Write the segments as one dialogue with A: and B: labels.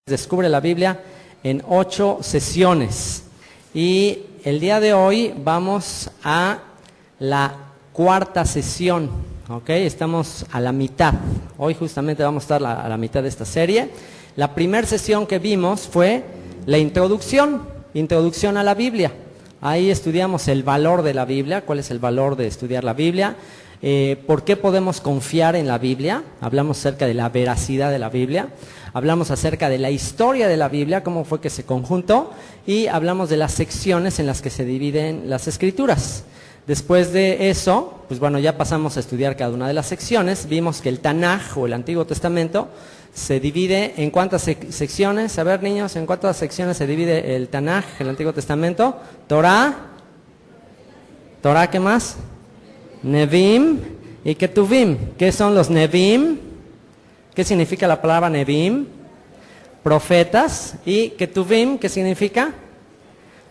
A: Descubre la Biblia en 8 sesiones. Y el día de hoy vamos a la cuarta sesión, ¿ok? Estamos a la mitad. Hoy justamente vamos a estar a la mitad de esta serie. La primera sesión que vimos fue la introducción a la Biblia. Ahí estudiamos el valor de la Biblia, cuál es el valor de estudiar la Biblia, por qué podemos confiar en la Biblia, hablamos acerca de la veracidad de la Biblia, hablamos acerca de la historia de la Biblia, cómo fue que se conjuntó, y hablamos de las secciones en las que se dividen las Escrituras. Después de eso, pues bueno, ya pasamos a estudiar cada una de las secciones. Vimos que el Tanaj, o el Antiguo Testamento, se divide en ¿cuántas secciones? A ver, niños, ¿en cuántas secciones se divide el Tanaj, el Antiguo Testamento? Torah, ¿qué más? Nevim y Ketuvim. ¿Qué son los Nevim? ¿Qué significa la palabra Nevim? Profetas. Y Ketuvim, ¿qué significa?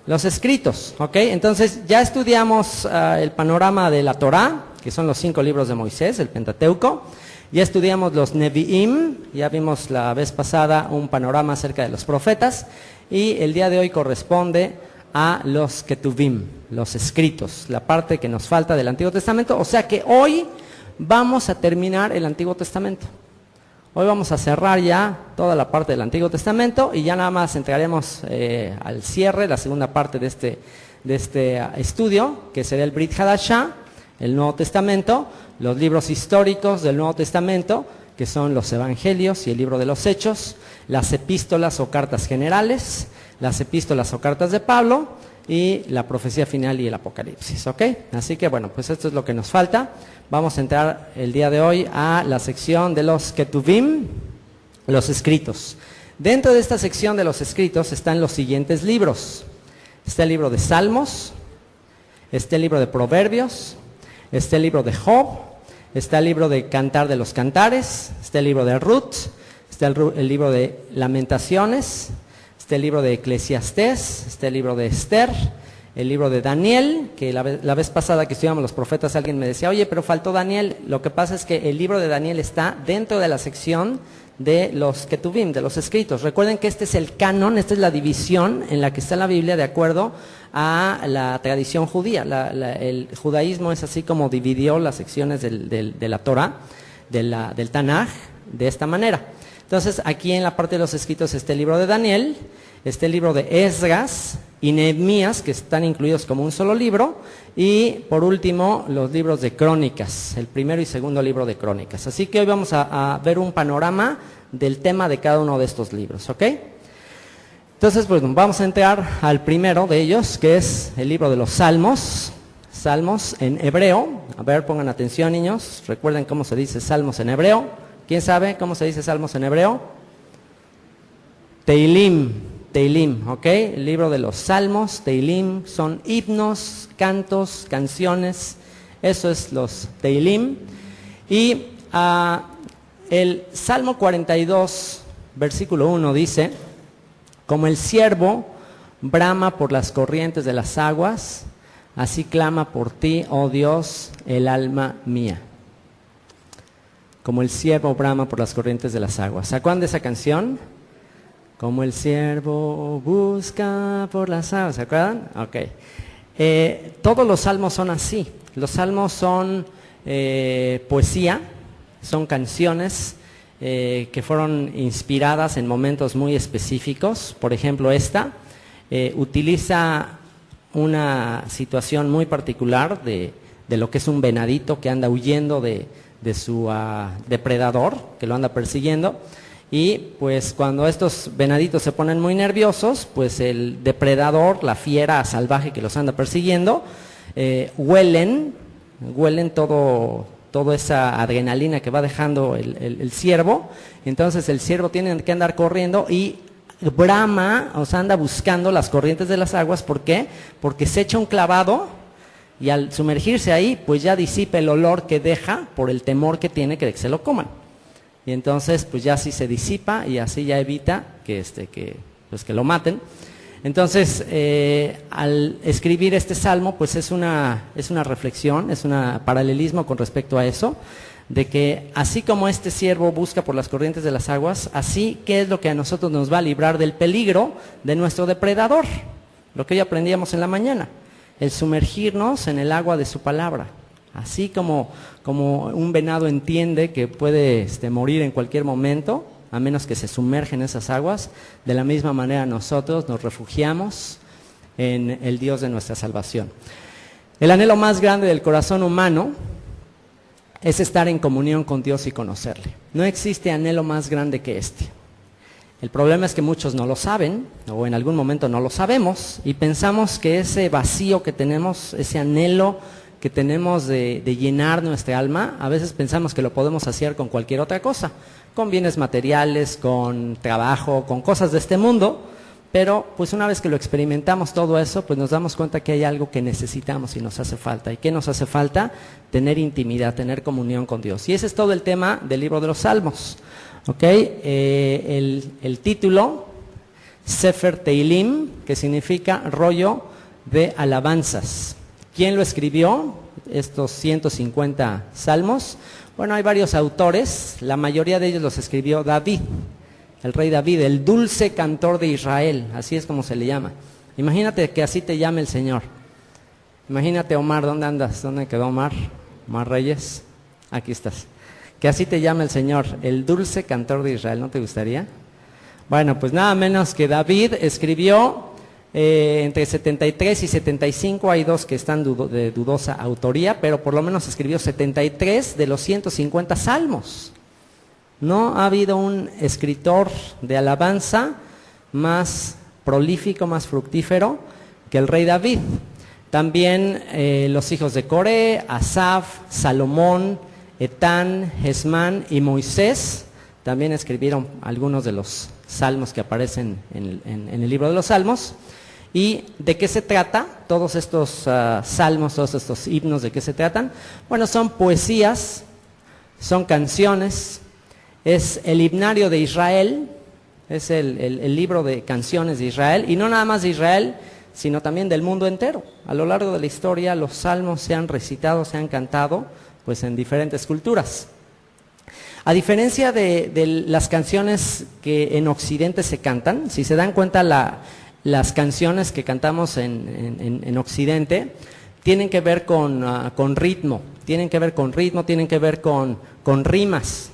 A: Los escritos, ¿ok? Entonces ya estudiamos el panorama de la Torah, que son los 5 libros de Moisés, el Pentateuco. Ya estudiamos los Nevi'im, ya vimos la vez pasada un panorama acerca de los profetas. Y el día de hoy corresponde a los Ketuvim, los escritos, la parte que nos falta del Antiguo Testamento. O sea que hoy vamos a terminar el Antiguo Testamento. Hoy vamos a cerrar ya toda la parte del Antiguo Testamento y ya nada más entregaremos al cierre, la segunda parte de este estudio, que será el Brit Hadashah, el Nuevo Testamento, los libros históricos del Nuevo Testamento, que son los Evangelios y el libro de los Hechos, las epístolas o cartas generales, las epístolas o cartas de Pablo y la profecía final y el Apocalipsis, ¿ok? Así que bueno, pues esto es lo que nos falta. Vamos a entrar el día de hoy a la sección de los Ketuvim, los escritos. Dentro de esta sección de los escritos están los siguientes libros. Está el libro de Salmos, está el libro de Proverbios, está el libro de Job, está el libro de Cantar de los Cantares, está el libro de Ruth, está el libro de Lamentaciones, está el libro de Eclesiastés, está el libro de Esther, el libro de Daniel, que la vez pasada que estudiamos los profetas alguien me decía, oye, pero faltó Daniel. Lo que pasa es que el libro de Daniel está dentro de la sección de los Ketuvim, de los escritos. Recuerden que este es el canon, esta es la división en la que está la Biblia de acuerdo a la tradición judía. El judaísmo es así como dividió las secciones de la Torah, del Tanaj, de esta manera. Entonces, aquí en la parte de los escritos está el libro de Daniel, está el libro de Esdras y Nehemías, que están incluidos como un solo libro, y por último, los libros de Crónicas, el primero y segundo libro de Crónicas. Así que hoy vamos a ver un panorama del tema de cada uno de estos libros, ¿ok? Entonces, pues vamos a entrar al primero de ellos, que es el libro de los Salmos, Salmos en hebreo. A ver, pongan atención, niños, recuerden cómo se dice Salmos en hebreo. ¿Quién sabe cómo se dice Salmos en hebreo? Teilim, ¿ok? El libro de los Salmos, Teilim, son himnos, cantos, canciones, eso es los Teilim. Y el Salmo 42, versículo 1 dice, como el ciervo brama por las corrientes de las aguas, así clama por ti, oh Dios, el alma mía. Como el ciervo brama por las corrientes de las aguas. ¿Se acuerdan de esa canción? Como el ciervo busca por las aguas. ¿Se acuerdan? Ok. Todos los salmos son así. Los salmos son poesía, son canciones que fueron inspiradas en momentos muy específicos. Por ejemplo, esta utiliza una situación muy particular de lo que es un venadito que anda huyendo de su depredador, que lo anda persiguiendo. Y pues cuando estos venaditos se ponen muy nerviosos, pues el depredador, la fiera salvaje que los anda persiguiendo, huelen toda esa adrenalina que va dejando el ciervo. Entonces el ciervo tiene que andar corriendo y brama, o sea, anda buscando las corrientes de las aguas. ¿Por qué? Porque se echa un clavado y al sumergirse ahí, pues ya disipa el olor que deja por el temor que tiene que se lo coman. Y entonces, pues ya así se disipa y así ya evita que lo maten. Entonces, al escribir este salmo, pues es una reflexión, es un paralelismo con respecto a eso, de que así como este siervo busca por las corrientes de las aguas, así ¿qué es lo que a nosotros nos va a librar del peligro de nuestro depredador? Lo que hoy aprendíamos en la mañana, el sumergirnos en el agua de su palabra. Así como un venado entiende que puede morir en cualquier momento, a menos que se sumerja en esas aguas, de la misma manera nosotros nos refugiamos en el Dios de nuestra salvación. El anhelo más grande del corazón humano es estar en comunión con Dios y conocerle. No existe anhelo más grande que este. El problema es que muchos no lo saben, o en algún momento no lo sabemos, y pensamos que ese vacío que tenemos, ese anhelo que tenemos de llenar nuestra alma, a veces pensamos que lo podemos hacer con cualquier otra cosa, con bienes materiales, con trabajo, con cosas de este mundo, pero pues una vez que lo experimentamos todo eso, pues nos damos cuenta que hay algo que necesitamos y nos hace falta. ¿Y qué nos hace falta? Tener intimidad, tener comunión con Dios. Y ese es todo el tema del libro de los Salmos. ¿Okay? El título, Sefer Teilim, que significa rollo de alabanzas. ¿Quién lo escribió? Estos 150 salmos. Bueno, hay varios autores, la mayoría de ellos los escribió David, el rey David, el dulce cantor de Israel, así es como se le llama. Imagínate que así te llame el Señor. Imagínate, Omar, ¿dónde andas? ¿Dónde quedó Omar? Omar Reyes, aquí estás. Que así te llame el Señor, el dulce cantor de Israel, ¿no te gustaría? Bueno, pues nada menos que David escribió entre 73 y 75, hay dos que están de dudosa autoría, pero por lo menos escribió 73 de los 150 salmos. No ha habido un escritor de alabanza más prolífico, más fructífero que el rey David. También los hijos de Coré, Asaf, Salomón, Etán, Hesmán y Moisés también escribieron algunos de los salmos que aparecen en el libro de los Salmos. ¿Y de qué se trata? Todos estos salmos, todos estos himnos, ¿de qué se tratan? Bueno, son poesías, son canciones, es el himnario de Israel, es el libro de canciones de Israel, y no nada más de Israel, sino también del mundo entero. A lo largo de la historia los salmos se han recitado, se han cantado, pues en diferentes culturas. A diferencia de las canciones que en Occidente se cantan, si se dan cuenta las canciones que cantamos en Occidente tienen que ver con ritmo, tienen que ver con rimas.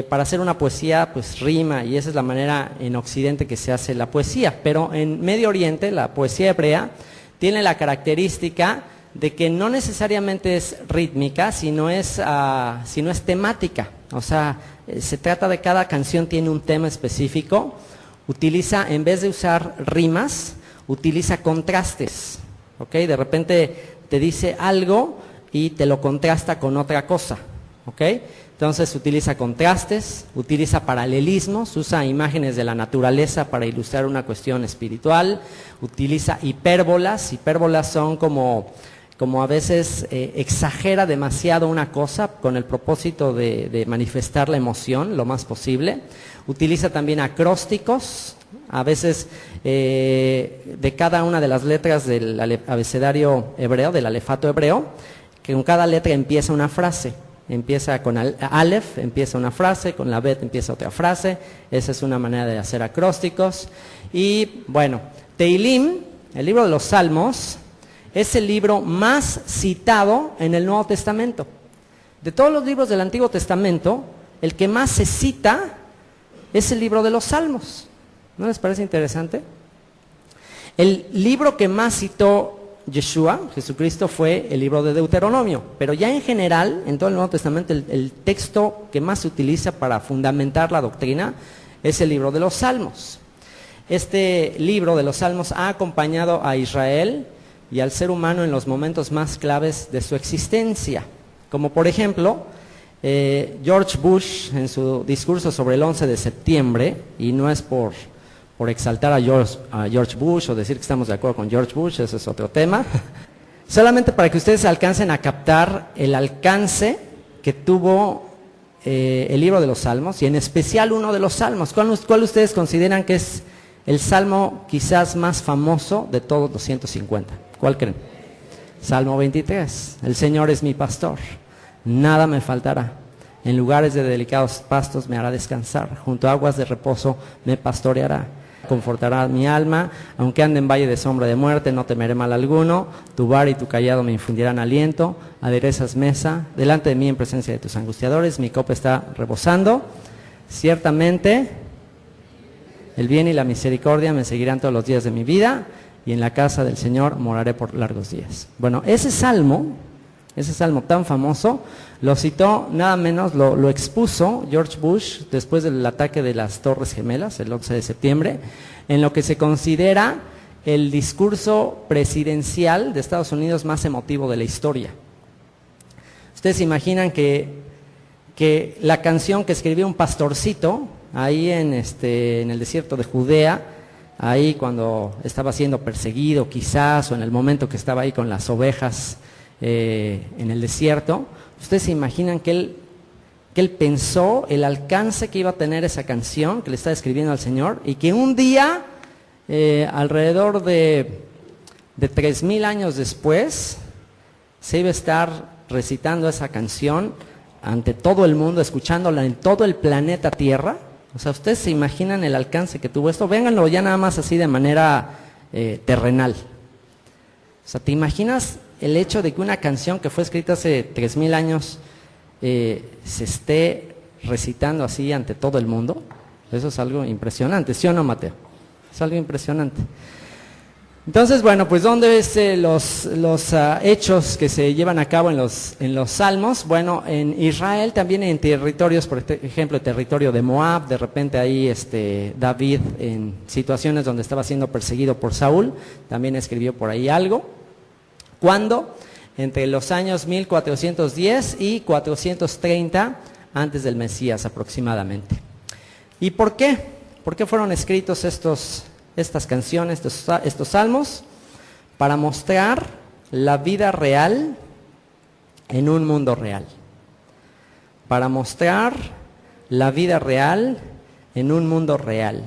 A: Para hacer una poesía, pues rima, y esa es la manera en Occidente que se hace la poesía. Pero en Medio Oriente, la poesía hebrea tiene la característica de que no necesariamente es rítmica, sino es temática. O sea, se trata de cada canción tiene un tema específico. Utiliza, en vez de usar rimas, utiliza contrastes. ¿Ok? De repente te dice algo y te lo contrasta con otra cosa. ¿Ok? Entonces utiliza contrastes, utiliza paralelismos, usa imágenes de la naturaleza para ilustrar una cuestión espiritual, utiliza hipérbolas. Hipérbolas son como a veces exagera demasiado una cosa con el propósito de manifestar la emoción lo más posible. Utiliza también acrósticos, a veces de cada una de las letras del abecedario hebreo, del alefato hebreo, que con cada letra empieza una frase. Empieza con Aleph, empieza una frase, con la Bet empieza otra frase. Esa es una manera de hacer acrósticos. Y bueno, Teilim, el libro de los Salmos, es el libro más citado en el Nuevo Testamento. De todos los libros del Antiguo Testamento, el que más se cita es el libro de los Salmos. ¿No les parece interesante? El libro que más citó Yeshua, Jesucristo, fue el libro de Deuteronomio. Pero ya en general, en todo el Nuevo Testamento, el texto que más se utiliza para fundamentar la doctrina es el libro de los Salmos. Este libro de los Salmos ha acompañado a Israel y al ser humano en los momentos más claves de su existencia. Como por ejemplo, George Bush en su discurso sobre el 11 de septiembre, y no es por exaltar a George Bush o decir que estamos de acuerdo con George Bush, ese es otro tema, solamente para que ustedes alcancen a captar el alcance que tuvo el libro de los Salmos, y en especial uno de los Salmos. ¿Cuál ustedes consideran que es el Salmo quizás más famoso de todos los 150? ¿Cuál creen? Salmo 23, el Señor es mi pastor, nada me faltará. En lugares de delicados pastos me hará descansar, junto a aguas de reposo me pastoreará. Confortará mi alma, aunque ande en valle de sombra de muerte, no temeré mal alguno. Tu vara y tu callado me infundirán aliento. Aderezas mesa delante de mí en presencia de tus angustiadores. Mi copa está rebosando. Ciertamente el bien y la misericordia me seguirán todos los días de mi vida, y en la casa del Señor moraré por largos días. Bueno, ese salmo tan famoso, lo citó nada menos, lo expuso George Bush después del ataque de las Torres Gemelas, el 11 de septiembre, en lo que se considera el discurso presidencial de Estados Unidos más emotivo de la historia. Ustedes se imaginan que la canción que escribió un pastorcito ahí en el desierto de Judea, ahí cuando estaba siendo perseguido quizás, o en el momento que estaba ahí con las ovejas en el desierto, ustedes se imaginan que él pensó el alcance que iba a tener esa canción que le estaba escribiendo al Señor, y que un día, alrededor de 3000 años después, se iba a estar recitando esa canción ante todo el mundo, escuchándola en todo el planeta Tierra. O sea, ustedes se imaginan el alcance que tuvo esto. Vénganlo ya nada más así de manera terrenal. O sea, ¿te imaginas el hecho de que una canción que fue escrita hace 3000 años se esté recitando así ante todo el mundo? Eso es algo impresionante, ¿sí o no, Mateo? Es algo impresionante. Entonces, bueno, pues ¿dónde es los hechos que se llevan a cabo en los salmos? Bueno, en Israel, también en territorios, por ejemplo, el territorio de Moab, de repente ahí David, en situaciones donde estaba siendo perseguido por Saúl, también escribió por ahí algo. ¿Cuándo? Entre los años 1410 y 430 antes del Mesías aproximadamente. ¿Y por qué? ¿Por qué fueron escritos estas canciones, estos salmos? Para mostrar la vida real en un mundo real. Para mostrar la vida real en un mundo real.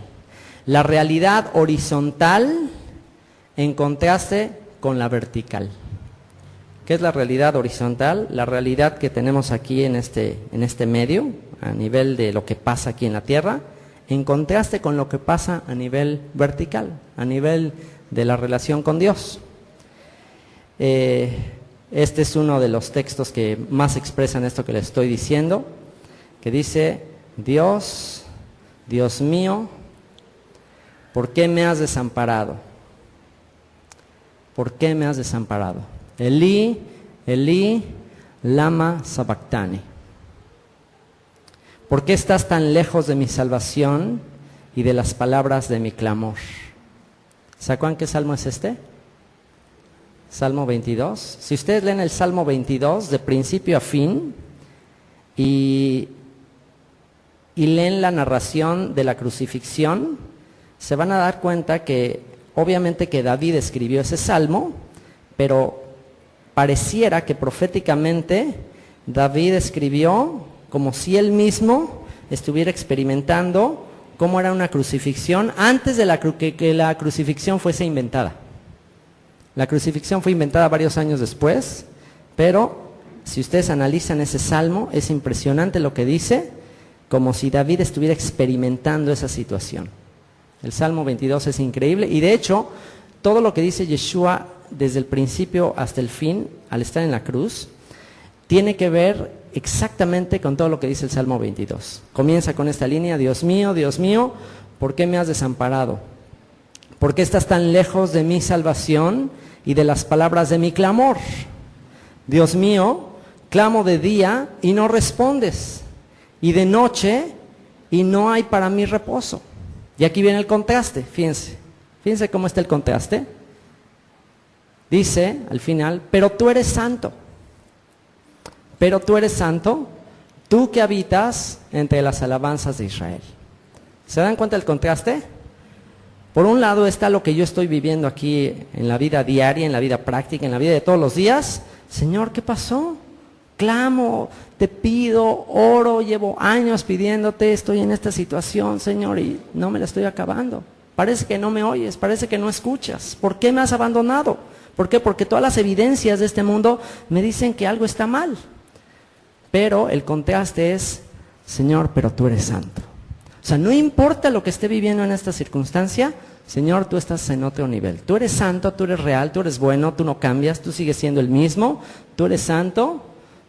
A: La realidad horizontal en contraste con la vertical. ¿Qué es la realidad horizontal? La realidad que tenemos aquí en este medio, a nivel de lo que pasa aquí en la Tierra, en contraste con lo que pasa a nivel vertical, a nivel de la relación con Dios. Este es uno de los textos que más expresan esto que les estoy diciendo, que dice: Dios, Dios mío, ¿por qué me has desamparado? ¿Por qué me has desamparado? Elí, Elí, lama sabactani. ¿Por qué estás tan lejos de mi salvación y de las palabras de mi clamor? ¿Saben qué salmo es este? Salmo 22. Si ustedes leen el Salmo 22 de principio a fin y leen la narración de la crucifixión, se van a dar cuenta que obviamente que David escribió ese salmo, pero pareciera que proféticamente David escribió como si él mismo estuviera experimentando cómo era una crucifixión antes de que la crucifixión fuese inventada. La crucifixión fue inventada varios años después, pero si ustedes analizan ese salmo, es impresionante lo que dice, como si David estuviera experimentando esa situación. El Salmo 22 es increíble, y de hecho, todo lo que dice Yeshua desde el principio hasta el fin, al estar en la cruz, tiene que ver exactamente con todo lo que dice el Salmo 22. Comienza con esta línea: Dios mío, ¿por qué me has desamparado? ¿Por qué estás tan lejos de mi salvación y de las palabras de mi clamor? Dios mío, clamo de día y no respondes, y de noche y no hay para mí reposo. Y aquí viene el contraste, fíjense cómo está el contraste. Dice al final: pero tú eres santo, tú que habitas entre las alabanzas de Israel. ¿Se dan cuenta del contraste? Por un lado está lo que yo estoy viviendo aquí en la vida diaria, en la vida práctica, en la vida de todos los días. Señor, ¿qué pasó? Clamo, te pido, oro, llevo años pidiéndote, estoy en esta situación, Señor, y no me la estoy acabando. Parece que no me oyes, parece que no escuchas. ¿Por qué me has abandonado? ¿Por qué? Porque todas las evidencias de este mundo me dicen que algo está mal. pero el contraste es, Señor, pero tú eres santo. O sea, no importa lo que esté viviendo en esta circunstancia, Señor, tú estás en otro nivel. Tú eres santo, tú eres real, tú eres bueno, tú no cambias, tú sigues siendo el mismo, tú eres santo,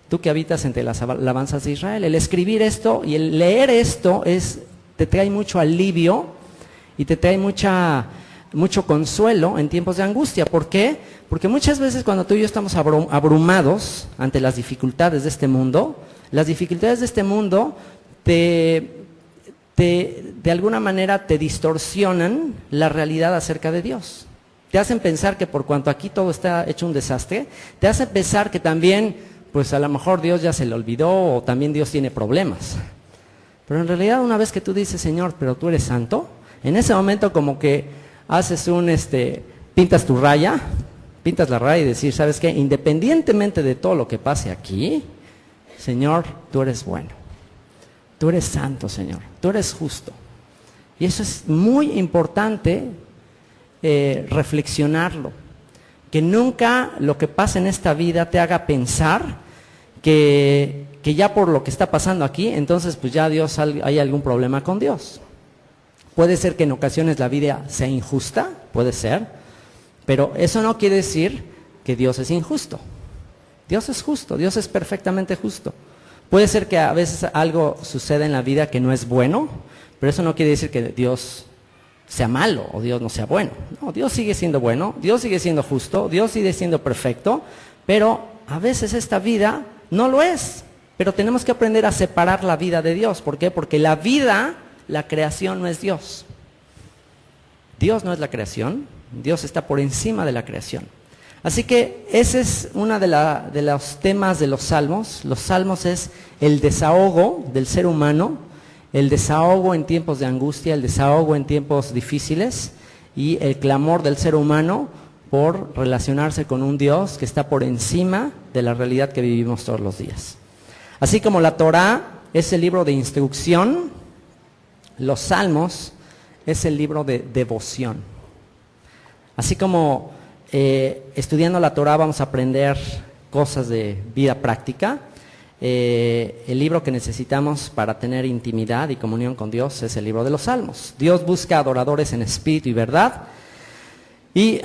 A: tú que habitas entre las alabanzas de Israel. El escribir esto y el leer esto te trae mucho alivio y te trae mucho consuelo en tiempos de angustia. ¿Por qué? Porque muchas veces cuando tú y yo estamos abrumados ante las dificultades de este mundo, las dificultades de este mundo de alguna manera te distorsionan la realidad acerca de Dios. Te hacen pensar que por cuanto aquí todo está hecho un desastre, te hacen pensar que también, pues a lo mejor Dios ya se le olvidó o también Dios tiene problemas. Pero en realidad una vez que tú dices, Señor, pero tú eres santo, en ese momento como que haces pintas tu raya, pintas la raya y decir, ¿sabes qué? Independientemente de todo lo que pase aquí, Señor, tú eres bueno. Tú eres santo, Señor. Tú eres justo. Y eso es muy importante reflexionarlo. Que nunca lo que pasa en esta vida te haga pensar que ya por lo que está pasando aquí, entonces pues ya Dios hay algún problema con Dios. Puede ser que en ocasiones la vida sea injusta, puede ser, pero eso no quiere decir que Dios es injusto. Dios es justo, Dios es perfectamente justo. Puede ser que a veces algo suceda en la vida que no es bueno, pero eso no quiere decir que Dios sea malo o Dios no sea bueno. No, Dios sigue siendo bueno, Dios sigue siendo justo, Dios sigue siendo perfecto, pero a veces esta vida no lo es. Pero tenemos que aprender a separar la vida de Dios. ¿Por qué? Porque la vida, la creación no es Dios. Dios no es la creación, Dios está por encima de la creación. Así que ese es uno de los temas de los salmos. Los salmos es el desahogo del ser humano, el desahogo en tiempos de angustia, el desahogo en tiempos difíciles y el clamor del ser humano por relacionarse con un Dios que está por encima de la realidad que vivimos todos los días. Así como la Torá es el libro de instrucción, los salmos es el libro de devoción. Así como estudiando la Torá vamos a aprender cosas de vida práctica, el libro que necesitamos para tener intimidad y comunión con Dios es el libro de los Salmos. Dios busca adoradores en espíritu y verdad, y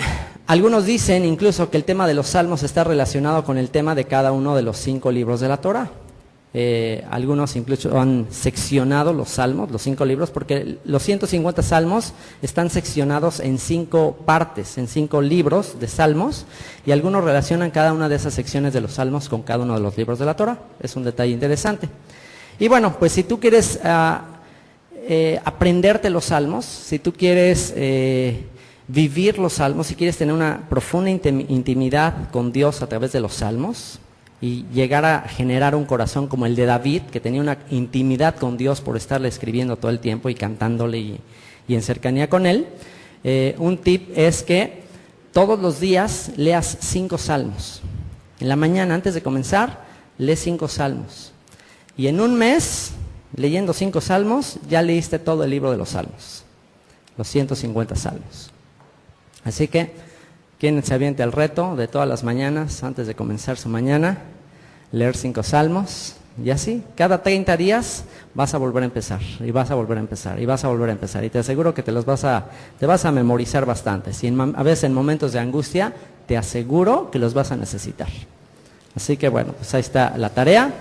A: algunos dicen incluso que el tema de los Salmos está relacionado con el tema de cada uno de los 5 libros de la Torá. Algunos incluso han seccionado los salmos, los 5 libros, porque los 150 salmos están seccionados en 5 partes, en 5 libros de salmos, y algunos relacionan cada una de esas secciones de los salmos con cada uno de los libros de la Torá. Es un detalle interesante. Y bueno, pues si tú quieres aprenderte los salmos, si tú quieres vivir los salmos, si quieres tener una profunda intimidad con Dios a través de los salmos, y llegar a generar un corazón como el de David, que tenía una intimidad con Dios por estarle escribiendo todo el tiempo y cantándole y en cercanía con Él, un tip es que todos los días leas 5 salmos. En la mañana, antes de comenzar, lee 5 salmos. Y en un mes, leyendo 5 salmos, ya leíste todo el libro de los salmos, los 150 salmos. Así que ¿quién se aviente el reto de todas las mañanas, antes de comenzar su mañana, leer 5 salmos? Y así, cada 30 días vas a volver a empezar, y vas a volver a empezar, y vas a volver a empezar. Y te aseguro que te vas a memorizar bastante. Si a veces en momentos de angustia, te aseguro que los vas a necesitar. Así que bueno, pues ahí está la tarea.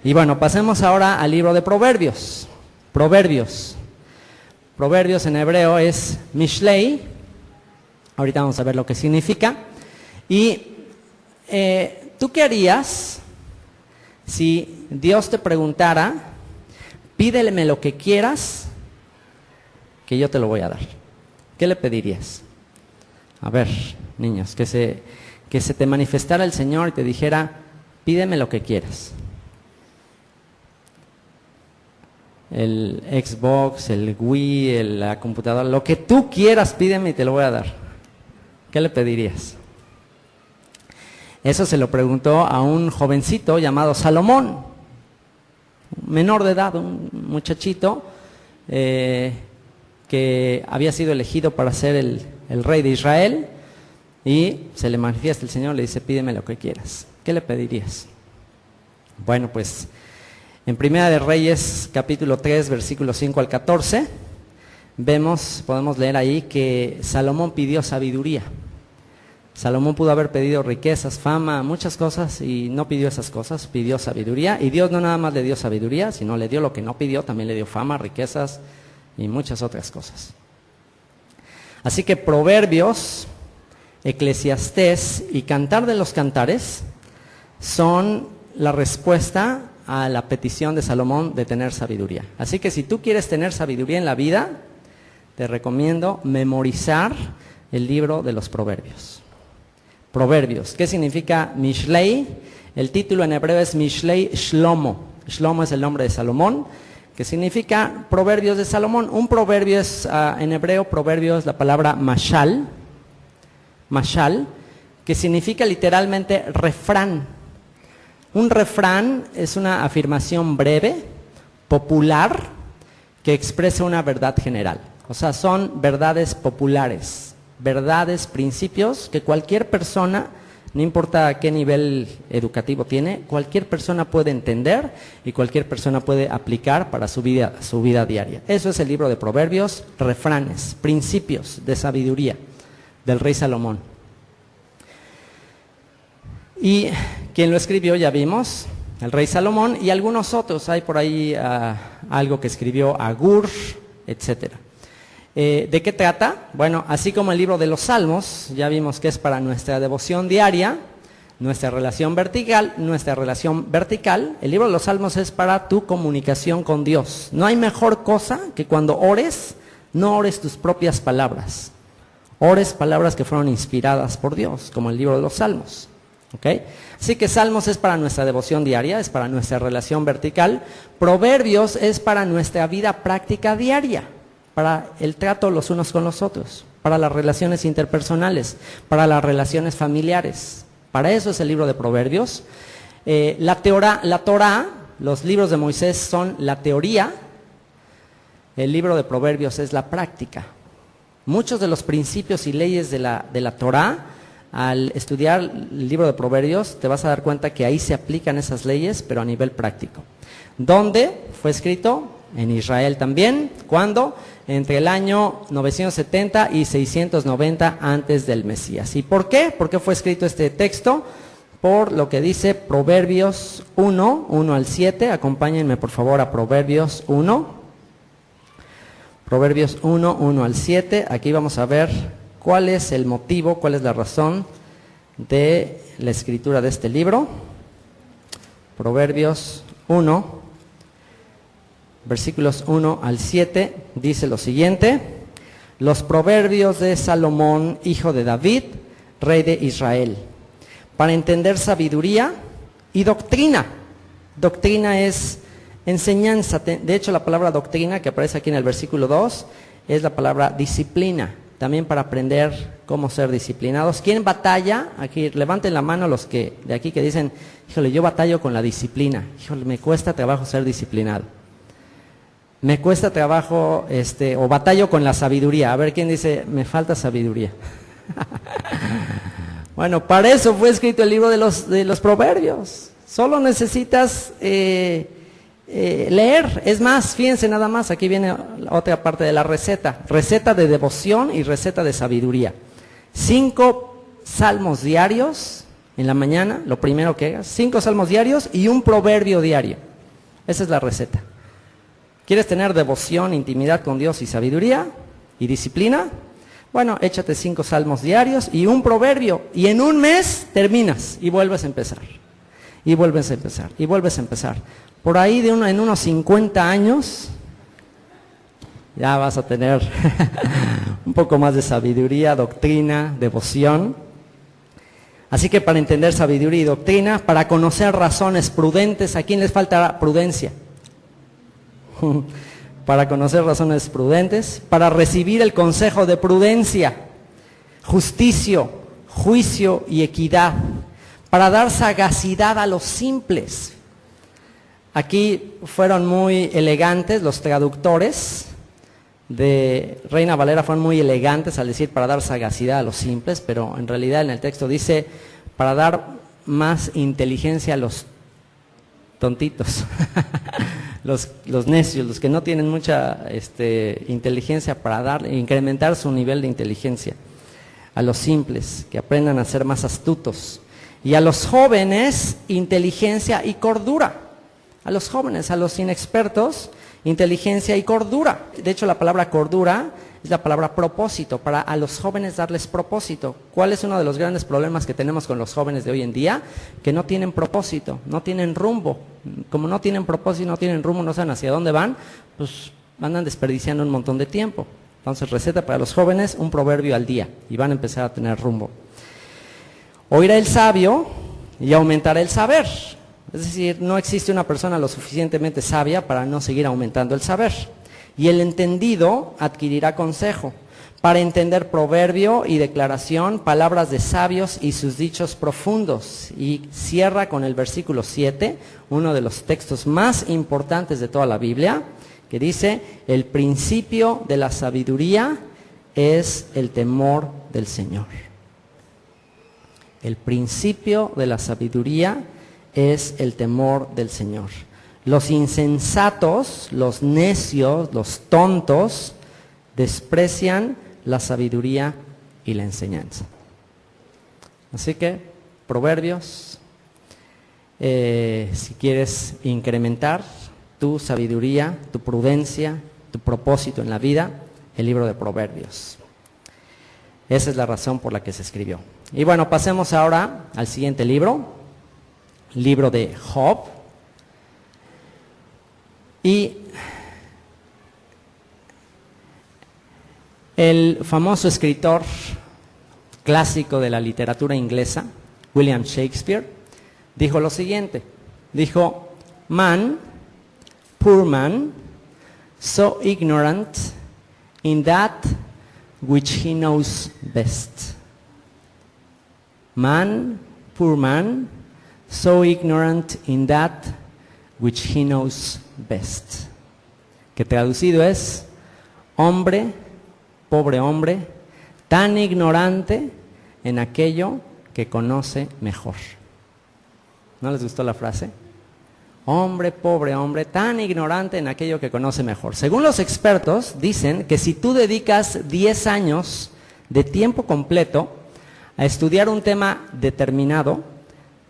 A: Y bueno, pasemos ahora al libro de Proverbios. Proverbios en hebreo es Mishlei. Ahorita vamos a ver lo que significa. Y ¿tú qué harías si Dios te preguntara, pídeme lo que quieras, que yo te lo voy a dar? ¿Qué le pedirías? A ver, niños, que se te manifestara el Señor y te dijera, pídeme lo que quieras. El Xbox, el Wii, la computadora, lo que tú quieras, pídeme y te lo voy a dar. ¿Qué le pedirías? Eso se lo preguntó a un jovencito llamado Salomón, menor de edad, un muchachito que había sido elegido para ser el rey de Israel, y se le manifiesta el Señor, le dice, pídeme lo que quieras. ¿Qué le pedirías? Bueno, pues en Primera de Reyes, capítulo 3, versículos 5 al 14, podemos leer ahí que Salomón pidió sabiduría. Salomón pudo haber pedido riquezas, fama, muchas cosas, y no pidió esas cosas, pidió sabiduría. Y Dios no nada más le dio sabiduría, sino le dio lo que no pidió, también le dio fama, riquezas y muchas otras cosas. Así que Proverbios, Eclesiastés y Cantar de los Cantares son la respuesta a la petición de Salomón de tener sabiduría. Así que si tú quieres tener sabiduría en la vida, te recomiendo memorizar el libro de los Proverbios. Proverbios, ¿qué significa Mishlei? El título en hebreo es Mishlei Shlomo. Shlomo es el nombre de Salomón, que significa Proverbios de Salomón. Un proverbio es, en hebreo, proverbio es la palabra mashal, que significa literalmente refrán. Un refrán es una afirmación breve, popular, que expresa una verdad general. O sea, son verdades populares, verdades, principios que cualquier persona, no importa qué nivel educativo tiene, cualquier persona puede entender y cualquier persona puede aplicar para su vida diaria. Eso es el libro de Proverbios, refranes, principios de sabiduría del rey Salomón. Y quien lo escribió ya vimos, el rey Salomón, y algunos otros. Hay por ahí algo que escribió Agur, etcétera. ¿De qué trata? Bueno, así como el libro de los Salmos, ya vimos que es para nuestra devoción diaria, nuestra relación vertical, el libro de los Salmos es para tu comunicación con Dios. No hay mejor cosa que cuando ores, no ores tus propias palabras, ores palabras que fueron inspiradas por Dios, como el libro de los Salmos. ¿Okay? Así que Salmos es para nuestra devoción diaria, es para nuestra relación vertical. Proverbios es para nuestra vida práctica diaria, para el trato los unos con los otros, para las relaciones interpersonales, para las relaciones familiares. Para eso es el libro de Proverbios. La Torá, los libros de Moisés son la teoría, el libro de Proverbios es la práctica. Muchos de los principios y leyes de la Torá, al estudiar el libro de Proverbios, te vas a dar cuenta que ahí se aplican esas leyes, pero a nivel práctico. ¿Dónde fue escrito? En Israel también. ¿Cuándo? Entre el año 970 y 690 antes del Mesías. ¿Y por qué? ¿Por qué fue escrito este texto? Por lo que dice Proverbios 1 al 7. Acompáñenme por favor a Proverbios 1. Proverbios 1 al 7. Aquí vamos a ver cuál es el motivo, cuál es la razón de la escritura de este libro. Proverbios 1, versículos 1 al 7, dice lo siguiente: los proverbios de Salomón, hijo de David, rey de Israel, para entender sabiduría y doctrina. Doctrina es enseñanza. De hecho, la palabra doctrina que aparece aquí en el versículo 2 es la palabra disciplina. También para aprender cómo ser disciplinados. ¿Quién batalla? Aquí, levanten la mano los que de aquí que dicen, híjole, yo batallo con la disciplina. Híjole, me cuesta trabajo ser disciplinado. Me cuesta trabajo, o batallo con la sabiduría. A ver, ¿quién dice, me falta sabiduría? Bueno, para eso fue escrito el libro de los Proverbios. Solo necesitas leer. Es más, fíjense nada más, aquí viene otra parte de la receta. Receta de devoción y receta de sabiduría. 5 salmos diarios en la mañana, lo primero que hagas. 5 salmos diarios y un proverbio diario. Esa es la receta. ¿Quieres tener devoción, intimidad con Dios y sabiduría y disciplina? Bueno, échate 5 salmos diarios y un proverbio. Y en un mes terminas y vuelves a empezar. Y vuelves a empezar, y vuelves a empezar. Por ahí en unos 50 años ya vas a tener un poco más de sabiduría, doctrina, devoción. Así que para entender sabiduría y doctrina, para conocer razones prudentes, ¿a quién les falta prudencia? Para conocer razones prudentes, para recibir el consejo de prudencia, justicia, juicio y equidad, para dar sagacidad a los simples. Aquí fueron muy elegantes los traductores de Reina Valera, fueron muy elegantes al decir para dar sagacidad a los simples, pero en realidad en el texto dice para dar más inteligencia a los tontitos, los necios, los que no tienen mucha inteligencia para incrementar su nivel de inteligencia. A los simples, que aprendan a ser más astutos. Y a los jóvenes, inteligencia y cordura. A los jóvenes, a los inexpertos, inteligencia y cordura. De hecho, la palabra cordura es la palabra propósito, para a los jóvenes darles propósito. ¿Cuál es uno de los grandes problemas que tenemos con los jóvenes de hoy en día? Que no tienen propósito, no tienen rumbo. Como no tienen propósito, no tienen rumbo, no saben hacia dónde van, pues andan desperdiciando un montón de tiempo. Entonces, receta para los jóvenes, un proverbio al día, y van a empezar a tener rumbo. Oirá el sabio y aumentará el saber. Es decir, no existe una persona lo suficientemente sabia para no seguir aumentando el saber. Y el entendido adquirirá consejo, para entender proverbio y declaración, palabras de sabios y sus dichos profundos. Y cierra con el versículo 7, uno de los textos más importantes de toda la Biblia, que dice: el principio de la sabiduría es el temor del Señor. El principio de la sabiduría es el temor del Señor. Los insensatos, los necios, los tontos, desprecian la sabiduría y la enseñanza. Así que, Proverbios, si quieres incrementar tu sabiduría, tu prudencia, tu propósito en la vida, el libro de Proverbios. Esa es la razón por la que se escribió. Y bueno, pasemos ahora al siguiente libro, libro de Job. Y el famoso escritor clásico de la literatura inglesa, William Shakespeare, dijo lo siguiente. Dijo: man, poor man, so ignorant in that which he knows best. Man, poor man, so ignorant in that which he knows best. Que traducido es: hombre, pobre hombre, tan ignorante en aquello que conoce mejor. ¿No les gustó la frase? Hombre, pobre hombre, tan ignorante en aquello que conoce mejor. Según los expertos, dicen que si tú dedicas 10 años de tiempo completo a estudiar un tema determinado,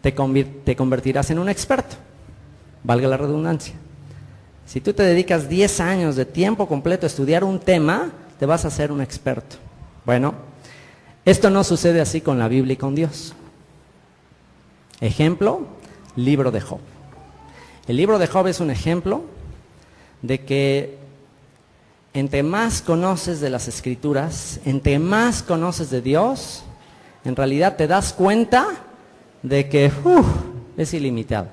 A: te convertirás en un experto. Valga la redundancia. Si tú te dedicas 10 años de tiempo completo a estudiar un tema, te vas a hacer un experto. Bueno, esto no sucede así con la Biblia y con Dios. Ejemplo, libro de Job. El libro de Job es un ejemplo de que entre más conoces de las Escrituras, entre más conoces de Dios, en realidad te das cuenta de que es ilimitado,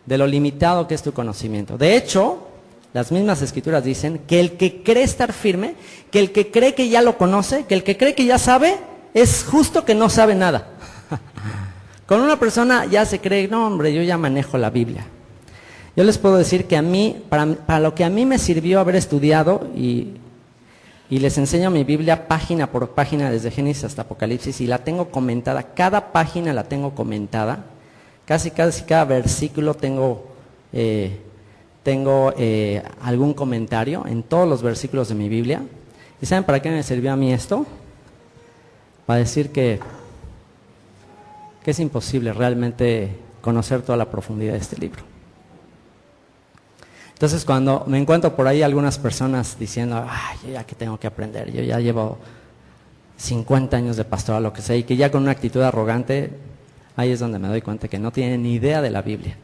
A: de lo limitado que es tu conocimiento. De hecho, las mismas Escrituras dicen que el que cree estar firme, que el que cree que ya lo conoce, que el que cree que ya sabe, es justo que no sabe nada. Con una persona ya se cree, no hombre, yo ya manejo la Biblia. Yo les puedo decir que a mí, para lo que a mí me sirvió haber estudiado, y les enseño mi Biblia página por página desde Génesis hasta Apocalipsis, y la tengo comentada, cada página la tengo comentada, casi cada versículo tengo algún comentario en todos los versículos de mi Biblia. ¿Y saben para qué me sirvió a mí esto? Para decir que es imposible realmente conocer toda la profundidad de este libro. Entonces, cuando me encuentro por ahí algunas personas diciendo, yo ya que tengo que aprender, yo ya llevo 50 años de pastoral, lo que sea, y que ya con una actitud arrogante, ahí es donde me doy cuenta que no tienen ni idea de la Biblia.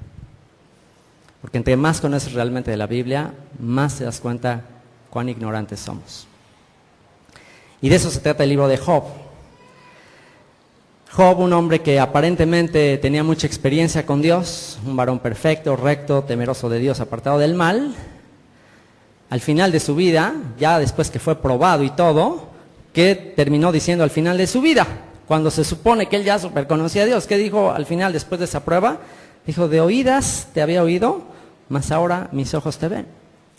A: Porque entre más conoces realmente de la Biblia, más te das cuenta cuán ignorantes somos. Y de eso se trata el libro de Job. Job, un hombre que aparentemente tenía mucha experiencia con Dios, un varón perfecto, recto, temeroso de Dios, apartado del mal, al final de su vida, ya después que fue probado y todo, ¿qué terminó diciendo al final de su vida? Cuando se supone que él ya super conocía a Dios, ¿qué dijo al final después de esa prueba? Dijo: de oídas te había oído, mas ahora mis ojos te ven.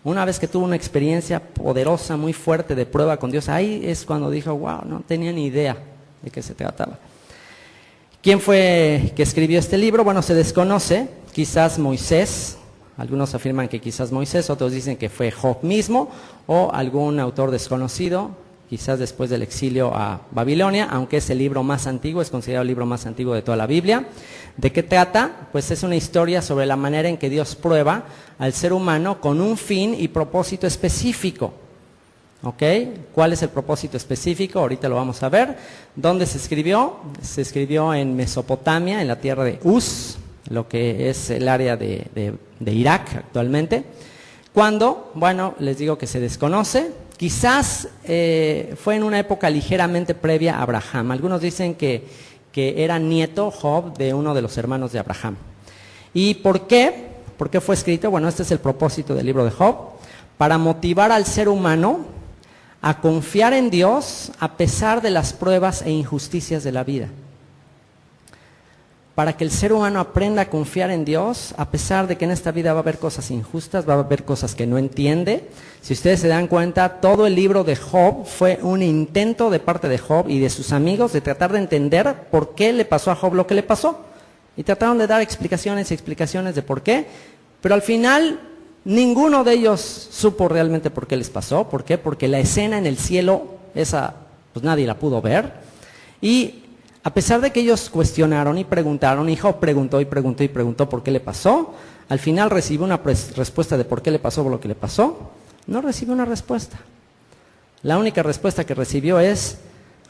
A: Una vez que tuvo una experiencia poderosa, muy fuerte de prueba con Dios, ahí es cuando dijo: wow, no tenía ni idea de qué se trataba. ¿Quién fue que escribió este libro? Bueno, se desconoce. quizás Moisés. Algunos afirman que quizás Moisés, otros dicen que fue Job mismo o algún autor desconocido, quizás después del exilio a Babilonia, aunque es el libro más antiguo, es considerado el libro más antiguo de toda la Biblia. ¿De qué trata? Pues es una historia sobre la manera en que Dios prueba al ser humano con un fin y propósito específico. ¿Ok? ¿Cuál es el propósito específico? Ahorita lo vamos a ver. ¿Dónde se escribió? Se escribió en Mesopotamia, en la tierra de Uz, lo que es el área de Irak actualmente. Cuando, bueno, les digo que se desconoce, quizás fue en una época ligeramente previa a Abraham. Algunos dicen que era nieto Job de uno de los hermanos de Abraham. ¿Y por qué? ¿Por qué fue escrito? Bueno, este es el propósito del libro de Job, para motivar al ser humano a confiar en Dios a pesar de las pruebas e injusticias de la vida. Para que el ser humano aprenda a confiar en Dios, a pesar de que en esta vida va a haber cosas injustas, va a haber cosas que no entiende. Si ustedes se dan cuenta, todo el libro de Job fue un intento de parte de Job y de sus amigos de tratar de entender por qué le pasó a Job lo que le pasó. Y trataron de dar explicaciones y explicaciones de por qué, pero al final ninguno de ellos supo realmente por qué les pasó. ¿Por qué? Porque la escena en el cielo, esa pues nadie la pudo ver. Y a pesar de que ellos cuestionaron y preguntaron, y Job preguntó y preguntó y preguntó por qué le pasó, al final recibió una respuesta de por qué le pasó lo que le pasó. No recibió una respuesta. La única respuesta que recibió es: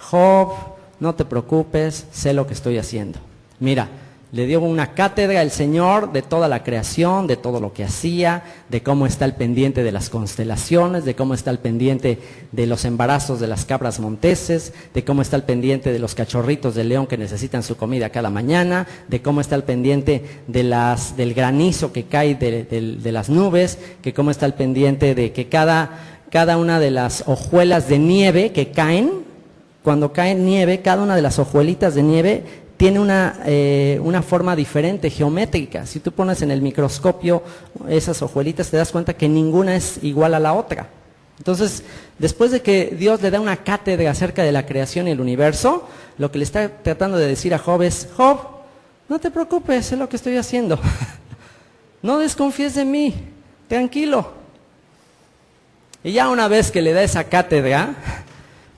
A: Job, no te preocupes, sé lo que estoy haciendo. Mira, le dio una cátedra el Señor de toda la creación, de todo lo que hacía, de cómo está al pendiente de las constelaciones, de cómo está al pendiente de los embarazos de las cabras monteses, de cómo está al pendiente de los cachorritos de león que necesitan su comida cada mañana, de cómo está al pendiente del granizo que cae de las nubes, que cómo está al pendiente de que cada una de las hojuelas de nieve que caen, cuando cae nieve, cada una de las hojuelitas de nieve tiene una forma diferente, geométrica. Si tú pones en el microscopio esas hojuelitas, te das cuenta que ninguna es igual a la otra. Entonces, después de que Dios le da una cátedra acerca de la creación y el universo, lo que le está tratando de decir a Job es: Job, no te preocupes, sé lo que estoy haciendo. No desconfíes de mí, tranquilo. Y ya una vez que le da esa cátedra,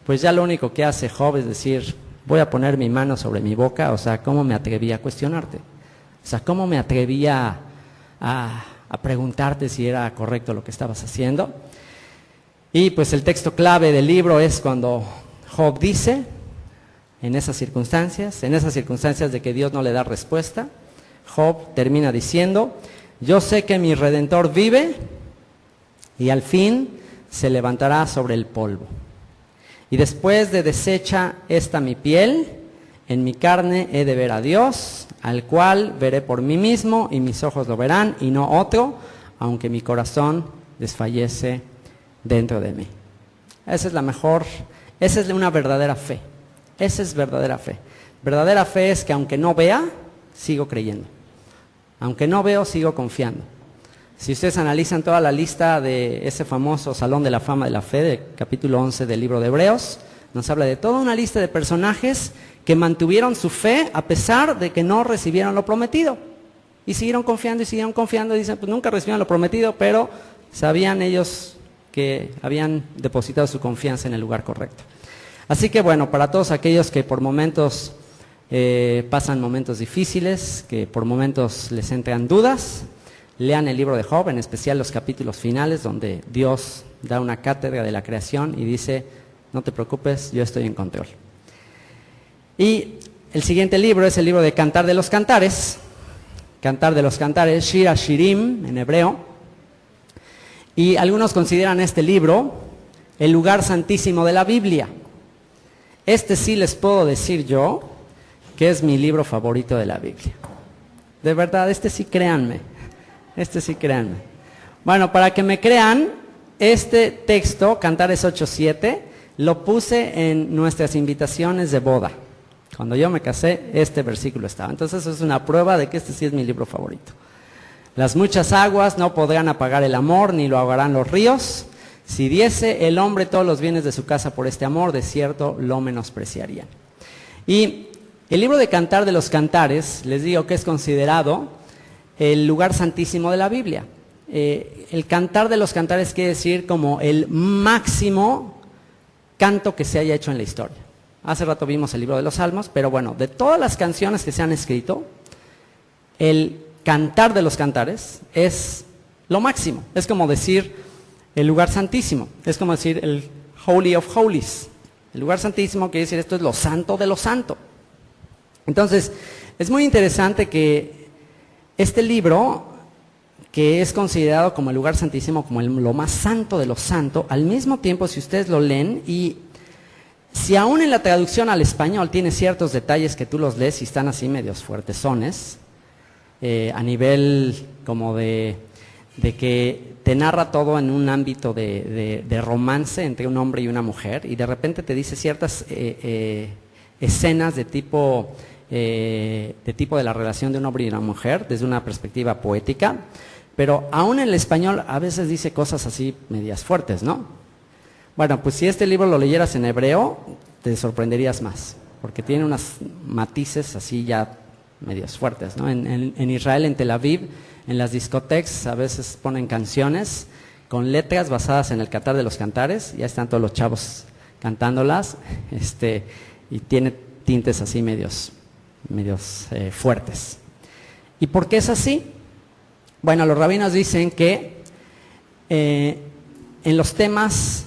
A: pues ya lo único que hace Job es decir: voy a poner mi mano sobre mi boca. O sea, ¿cómo me atreví a cuestionarte? O sea, ¿cómo me atreví a preguntarte si era correcto lo que estabas haciendo? Y pues el texto clave del libro es cuando Job dice, en esas circunstancias de que Dios no le da respuesta, Job termina diciendo: yo sé que mi Redentor vive y al fin se levantará sobre el polvo. Y después de deshecha esta mi piel, en mi carne he de ver a Dios, al cual veré por mí mismo, y mis ojos lo verán, y no otro, aunque mi corazón desfallece dentro de mí. Esa es una verdadera fe. Esa es verdadera fe. Verdadera fe es que aunque no vea, sigo creyendo. Aunque no veo, sigo confiando. Si ustedes analizan toda la lista de ese famoso Salón de la Fama de la Fe, del capítulo 11 del libro de Hebreos, nos habla de toda una lista de personajes que mantuvieron su fe a pesar de que no recibieron lo prometido. Y siguieron confiando y dicen, pues nunca recibieron lo prometido, pero sabían ellos que habían depositado su confianza en el lugar correcto. Así que bueno, para todos aquellos que por momentos pasan momentos difíciles, que por momentos les entran dudas, lean el libro de Job, en especial los capítulos finales donde Dios da una cátedra de la creación y dice: no te preocupes, yo estoy en control. Y el siguiente libro es el libro de Cantar de los Cantares. Cantar de los Cantares, Shir HaShirim en hebreo. Y algunos consideran este libro el lugar santísimo de la Biblia. Este sí les puedo decir yo que es mi libro favorito de la Biblia. De verdad, este sí créanme. Bueno, para que me crean, este texto, Cantares 8:7, lo puse en nuestras invitaciones de boda. Cuando yo me casé, este versículo estaba. Entonces eso es una prueba de que este sí es mi libro favorito. Las muchas aguas no podrán apagar el amor, ni lo ahogarán los ríos. Si diese el hombre todos los bienes de su casa por este amor, de cierto lo menospreciarían. Y el libro de Cantar de los Cantares, les digo que es considerado el lugar santísimo de la Biblia. El Cantar de los Cantares quiere decir como el máximo canto que se haya hecho en la historia. Hace rato vimos el libro de los Salmos, pero bueno, de todas las canciones que se han escrito, el Cantar de los Cantares es lo máximo. Es como decir el lugar santísimo, es como decir el Holy of Holies. El lugar santísimo quiere decir esto es lo santo de lo santo. Entonces, es muy interesante que este libro, que es considerado como el lugar santísimo, como lo más santo de lo santo, al mismo tiempo, si ustedes lo leen, y si aún en la traducción al español tiene ciertos detalles que tú los lees y están así medios fuertezones, a nivel como de que te narra todo en un ámbito de romance entre un hombre y una mujer, y de repente te dice ciertas escenas de tipo de la relación de un hombre y una mujer desde una perspectiva poética, pero aún en el español a veces dice cosas así medias fuertes, ¿no? Bueno, pues si este libro lo leyeras en hebreo, te sorprenderías más, porque tiene unos matices así ya medios fuertes, ¿no? En Israel, en Tel Aviv, en las discotecas a veces ponen canciones con letras basadas en el Cantar de los Cantares, ya están todos los chavos cantándolas, y tiene tintes así medios fuertes. ¿Y por qué es así? Bueno, los rabinos dicen que en los temas,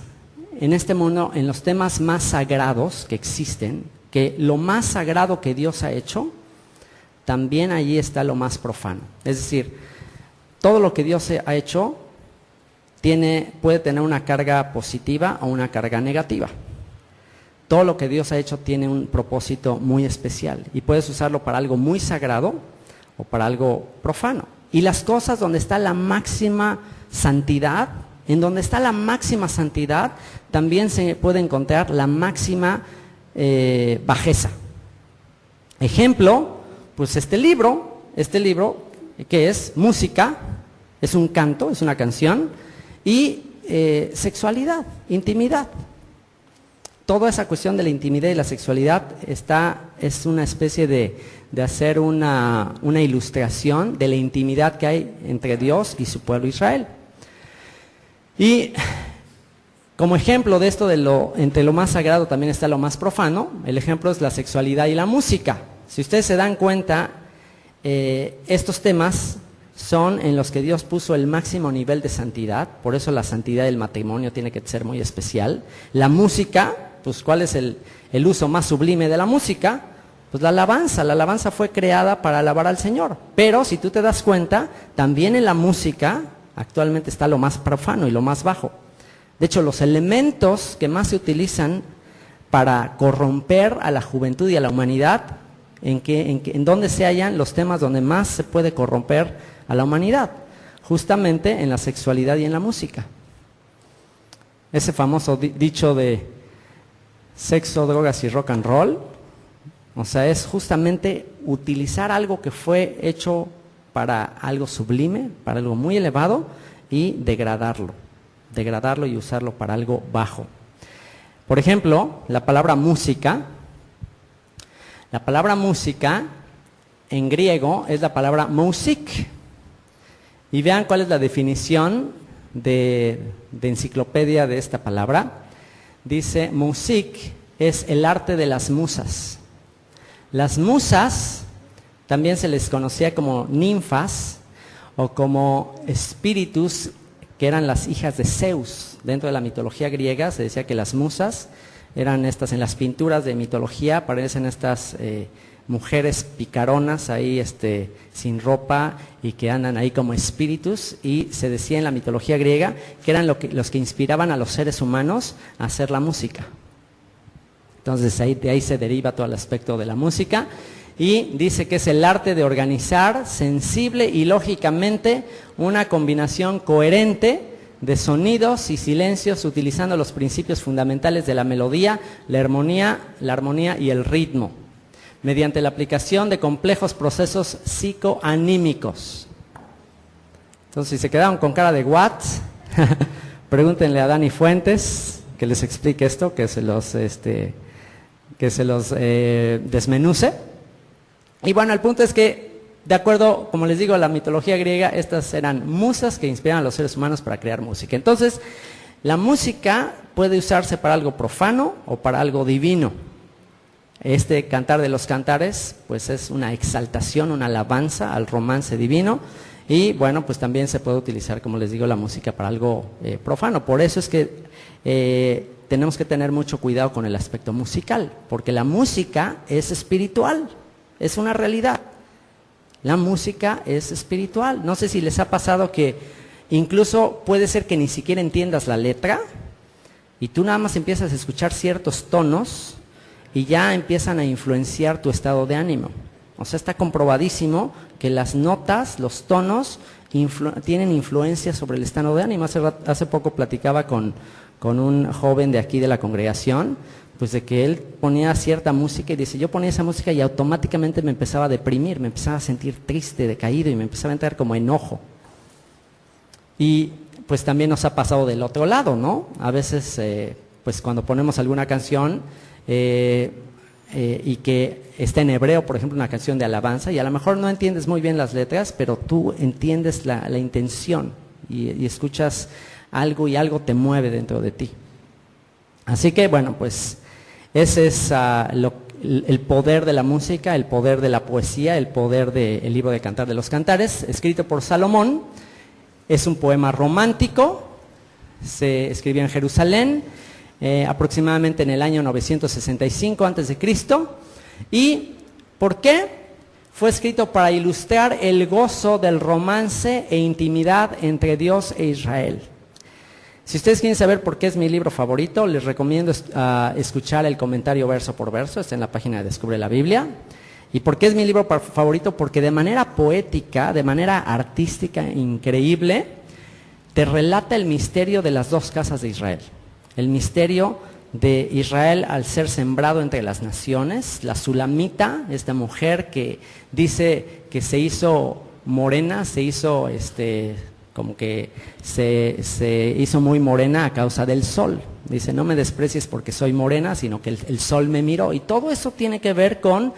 A: en este mundo, en los temas más sagrados que existen, que lo más sagrado que Dios ha hecho, también allí está lo más profano. Es decir, todo lo que Dios ha hecho puede tener una carga positiva o una carga negativa. Todo lo que Dios ha hecho tiene un propósito muy especial y puedes usarlo para algo muy sagrado o para algo profano. Y las cosas donde está la máxima santidad, en donde está la máxima santidad, también se puede encontrar la máxima bajeza. Ejemplo, pues este libro que es música, es un canto, es una canción, y sexualidad, intimidad. Toda esa cuestión de la intimidad y la sexualidad es una especie de hacer una ilustración de la intimidad que hay entre Dios y su pueblo Israel. Y como ejemplo de esto, entre lo más sagrado también está lo más profano. El ejemplo es la sexualidad y la música. Si ustedes se dan cuenta, estos temas son en los que Dios puso el máximo nivel de santidad, por eso la santidad del matrimonio tiene que ser muy especial. La música, pues ¿cuál es el uso más sublime de la música? Pues la alabanza fue creada para alabar al Señor. Pero si tú te das cuenta, también en la música actualmente está lo más profano y lo más bajo. De hecho, los elementos que más se utilizan para corromper a la juventud y a la humanidad, en dónde se hallan los temas donde más se puede corromper a la humanidad, justamente en la sexualidad y en la música. Ese famoso dicho de sexo, drogas y rock and roll, o sea, es justamente utilizar algo que fue hecho para algo sublime, para algo muy elevado, y degradarlo y usarlo para algo bajo. Por ejemplo, la palabra música en griego es la palabra musik. Y vean cuál es la definición de enciclopedia de esta palabra. Dice, musik es el arte de las musas. Las musas también se les conocía como ninfas o como espíritus, que eran las hijas de Zeus. Dentro de la mitología griega se decía que las musas eran estas, en las pinturas de mitología aparecen estas mujeres picaronas ahí sin ropa y que andan ahí como espíritus, y se decía en la mitología griega que eran los que inspiraban a los seres humanos a hacer la música. Entonces de ahí se deriva todo el aspecto de la música, y dice que es el arte de organizar sensible y lógicamente una combinación coherente de sonidos y silencios utilizando los principios fundamentales de la melodía, la armonía y el ritmo, mediante la aplicación de complejos procesos psicoanímicos. Entonces, si se quedaron con cara de what, pregúntenle a Dani Fuentes que les explique esto, que se los desmenuce. Y bueno, el punto es que de acuerdo, como les digo, a la mitología griega, estas eran musas que inspiraban a los seres humanos para crear música. Entonces, la música puede usarse para algo profano o para algo divino. Este Cantar de los Cantares, pues es una exaltación, una alabanza al romance divino. Y bueno, pues también se puede utilizar, como les digo, la música para algo profano. Por eso es que tenemos que tener mucho cuidado con el aspecto musical, porque la música es espiritual, es una realidad. La música es espiritual. No sé si les ha pasado que incluso puede ser que ni siquiera entiendas la letra y tú nada más empiezas a escuchar ciertos tonos y ya empiezan a influenciar tu estado de ánimo. O sea, está comprobadísimo que las notas, los tonos, tienen influencia sobre el estado de ánimo. Hace poco platicaba con un joven de aquí de la congregación, pues de que él ponía cierta música y dice, yo ponía esa música y automáticamente me empezaba a deprimir, me empezaba a sentir triste, decaído y me empezaba a entrar como enojo. Y pues también nos ha pasado del otro lado, ¿no? A veces, pues cuando ponemos alguna canción y que está en hebreo, por ejemplo, una canción de alabanza, y a lo mejor no entiendes muy bien las letras, pero tú entiendes la intención y escuchas algo y algo te mueve dentro de ti. Así que, bueno, pues ese es el poder de la música, el poder de la poesía, el poder del libro de Cantar de los Cantares, escrito por Salomón. Es un poema romántico, se escribió en Jerusalén, aproximadamente en el año 965 a.C. ¿Y por qué? Fue escrito para ilustrar el gozo del romance e intimidad entre Dios e Israel. Si ustedes quieren saber por qué es mi libro favorito, les recomiendo escuchar el comentario verso por verso, está en la página de Descubre la Biblia. ¿Y por qué es mi libro favorito? Porque de manera poética, de manera artística, increíble, te relata el misterio de las dos casas de Israel. El misterio de Israel al ser sembrado entre las naciones, la Sulamita, esta mujer que dice que se hizo morena, se hizo como que se hizo muy morena a causa del sol. Dice, no me desprecies porque soy morena, sino que el sol me miró. Y todo eso tiene que ver con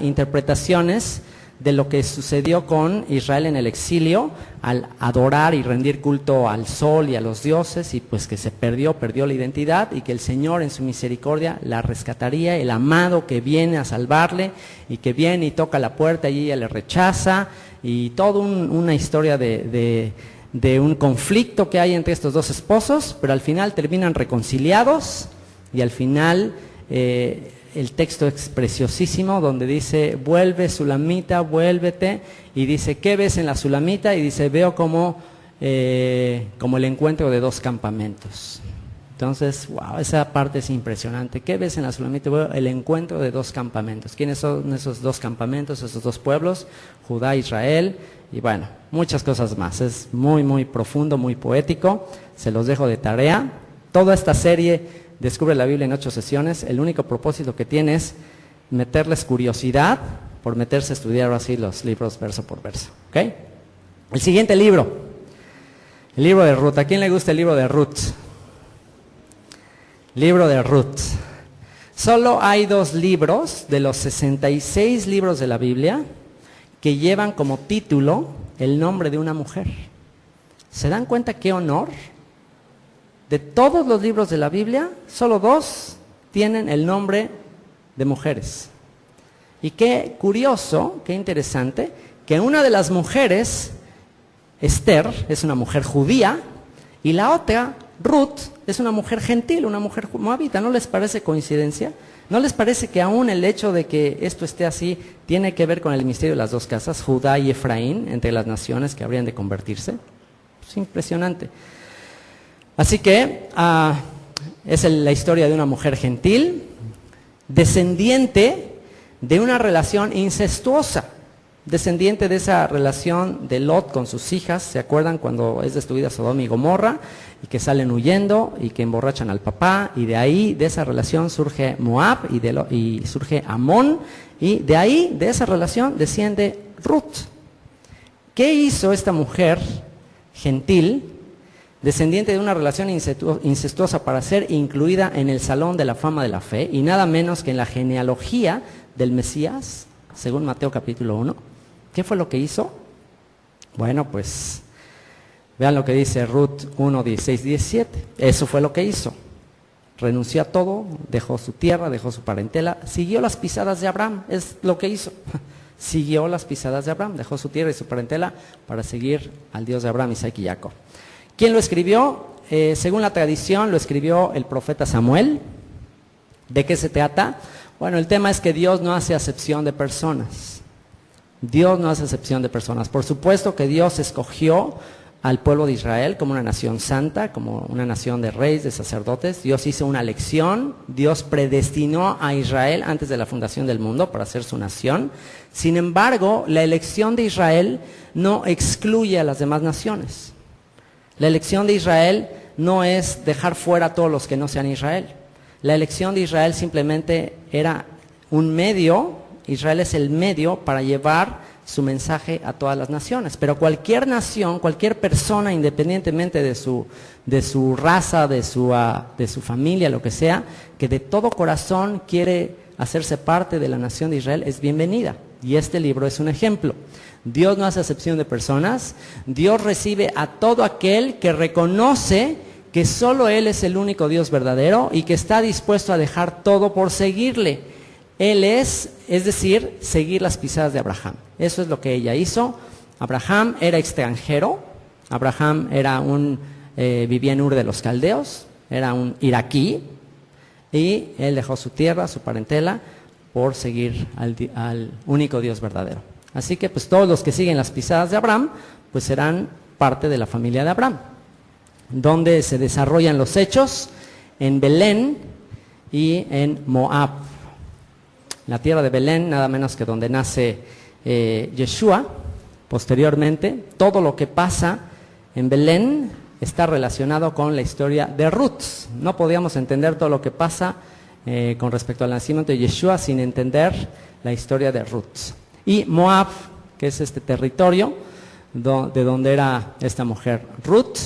A: interpretaciones de lo que sucedió con Israel en el exilio, al adorar y rendir culto al sol y a los dioses, y pues que se perdió la identidad, y que el Señor en su misericordia la rescataría, el amado que viene a salvarle, y que viene y toca la puerta y ella le rechaza, y toda una historia de un conflicto que hay entre estos dos esposos, pero al final terminan reconciliados, y al final el texto es preciosísimo donde dice, vuelve Sulamita, vuélvete, y dice, ¿qué ves en la Sulamita? Y dice, veo como el encuentro de dos campamentos. Entonces, wow, esa parte es impresionante. ¿Qué ves en la Sulamita? Veo el encuentro de dos campamentos. ¿Quiénes son esos dos campamentos, esos dos pueblos? Judá, Israel, y bueno, muchas cosas más. Es muy, muy profundo, muy poético. Se los dejo de tarea. Toda esta serie Descubre la Biblia en 8 sesiones. El único propósito que tiene es meterles curiosidad por meterse a estudiar así los libros verso por verso. ¿Okay? El siguiente libro, el libro de Ruth. ¿A quién le gusta el libro de Ruth? Libro de Ruth. Solo hay 2 libros de los 66 libros de la Biblia que llevan como título el nombre de una mujer. ¿Se dan cuenta qué honor? De todos los libros de la Biblia, solo 2 tienen el nombre de mujeres. Y qué curioso, qué interesante, que una de las mujeres, Esther, es una mujer judía, y la otra, Ruth, es una mujer gentil, una mujer moabita. ¿No les parece coincidencia? ¿No les parece que aún el hecho de que esto esté así tiene que ver con el misterio de las 2 casas, Judá y Efraín, entre las naciones que habrían de convertirse? Es impresionante. Así que es la historia de una mujer gentil, descendiente de una relación incestuosa, descendiente de esa relación de Lot con sus hijas. ¿Se acuerdan cuando es destruida Sodoma y Gomorra y que salen huyendo y que emborrachan al papá? Y de ahí, de esa relación surge Moab y surge Amón, y de ahí, de esa relación, desciende Ruth. ¿Qué hizo esta mujer gentil, descendiente de una relación incestuosa, para ser incluida en el Salón de la Fama de la Fe, y nada menos que en la genealogía del Mesías, según Mateo capítulo 1? ¿Qué fue lo que hizo? Bueno, pues vean lo que dice Ruth 1, 16, 17. Eso fue lo que hizo. Renunció a todo, dejó su tierra, dejó su parentela, siguió las pisadas de Abraham, es lo que hizo. Siguió las pisadas de Abraham, dejó su tierra y su parentela para seguir al Dios de Abraham, Isaac y Jacob. ¿Quién lo escribió? Según la tradición, lo escribió el profeta Samuel. ¿De qué se trata? Bueno, el tema es que Dios no hace acepción de personas. Dios no hace acepción de personas. Por supuesto que Dios escogió al pueblo de Israel como una nación santa, como una nación de reyes, de sacerdotes. Dios hizo una elección, Dios predestinó a Israel antes de la fundación del mundo para ser su nación. Sin embargo, la elección de Israel no excluye a las demás naciones. La elección de Israel no es dejar fuera a todos los que no sean Israel. La elección de Israel simplemente era un medio, Israel es el medio para llevar su mensaje a todas las naciones. Pero cualquier nación, cualquier persona, independientemente de su raza, de su familia, lo que sea, que de todo corazón quiere hacerse parte de la nación de Israel, es bienvenida. Y este libro es un ejemplo. Dios no hace acepción de personas. Dios recibe a todo aquel que reconoce que solo Él es el único Dios verdadero y que está dispuesto a dejar todo por seguirle. Él es decir, seguir las pisadas de Abraham. Eso es lo que ella hizo. Abraham era extranjero. Abraham era vivía en Ur de los Caldeos, era un iraquí, y él dejó su tierra, su parentela, por seguir al único Dios verdadero. Así que pues todos los que siguen las pisadas de Abraham, pues serán parte de la familia de Abraham. Donde se desarrollan los hechos, en Belén y en Moab. La tierra de Belén, nada menos que donde nace Yeshua. Posteriormente, todo lo que pasa en Belén está relacionado con la historia de Ruth. No podíamos entender todo lo que pasa con respecto al nacimiento de Yeshua sin entender la historia de Ruth. Y Moab, que es este territorio de donde era esta mujer Ruth,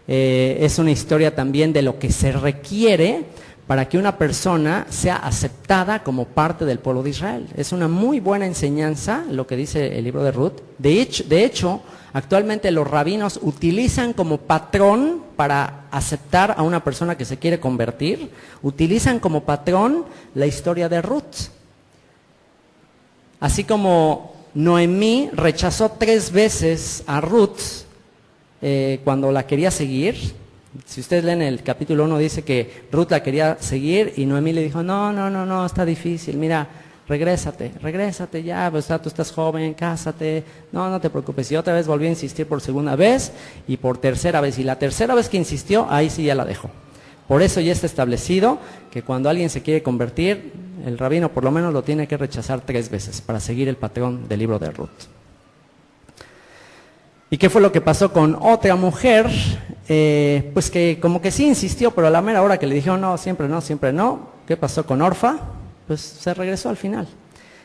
A: es una historia también de lo que se requiere para que una persona sea aceptada como parte del pueblo de Israel. Es una muy buena enseñanza lo que dice el libro de Ruth. De hecho, actualmente los rabinos utilizan como patrón para aceptar a una persona que se quiere convertir, utilizan como patrón la historia de Ruth. Así como Noemí rechazó 3 veces a Ruth cuando la quería seguir. Si ustedes leen el capítulo 1, dice que Ruth la quería seguir y Noemí le dijo, no, está difícil, mira, regrésate ya, pues, tú estás joven, cásate, no te preocupes. Y otra vez volvió a insistir por segunda vez y por tercera vez, y la tercera vez que insistió, ahí sí ya la dejó. Por eso ya está establecido que cuando alguien se quiere convertir, el rabino por lo menos lo tiene que rechazar 3 veces para seguir el patrón del libro de Ruth. ¿Y qué fue lo que pasó con otra mujer? Pues que como que sí insistió, pero a la mera hora que le dijeron no, siempre no. ¿Qué pasó con Orfa? Pues se regresó al final.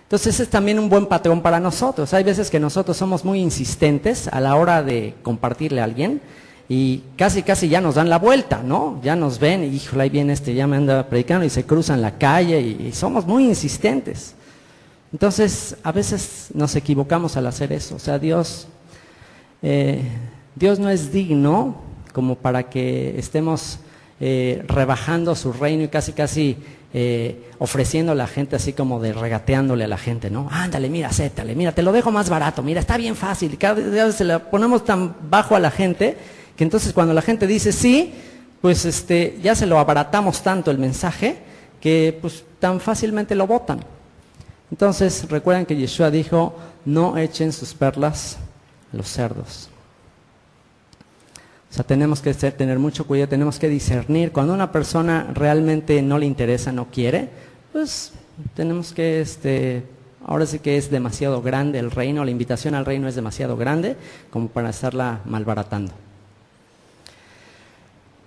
A: Entonces es también un buen patrón para nosotros. Hay veces que nosotros somos muy insistentes a la hora de compartirle a alguien y casi ya nos dan la vuelta, ¿no? Ya nos ven y híjole, ahí viene ya me anda predicando y se cruzan la calle y somos muy insistentes. Entonces a veces nos equivocamos al hacer eso. O sea, Dios no es digno como para que estemos rebajando su reino y casi ofreciendo a la gente así como de regateándole a la gente, ¿no? Ándale, mira, acéptale, mira, te lo dejo más barato, mira, está bien fácil. Cada vez se la ponemos tan bajo a la gente que entonces cuando la gente dice sí, pues ya se lo abaratamos tanto el mensaje que pues tan fácilmente lo botan. Entonces recuerden que Yeshua dijo, no echen sus perlas a los cerdos. O sea, tenemos que tener mucho cuidado, tenemos que discernir. Cuando una persona realmente no le interesa, no quiere, pues tenemos que, ahora sí que es demasiado grande el reino, la invitación al reino es demasiado grande como para estarla malbaratando.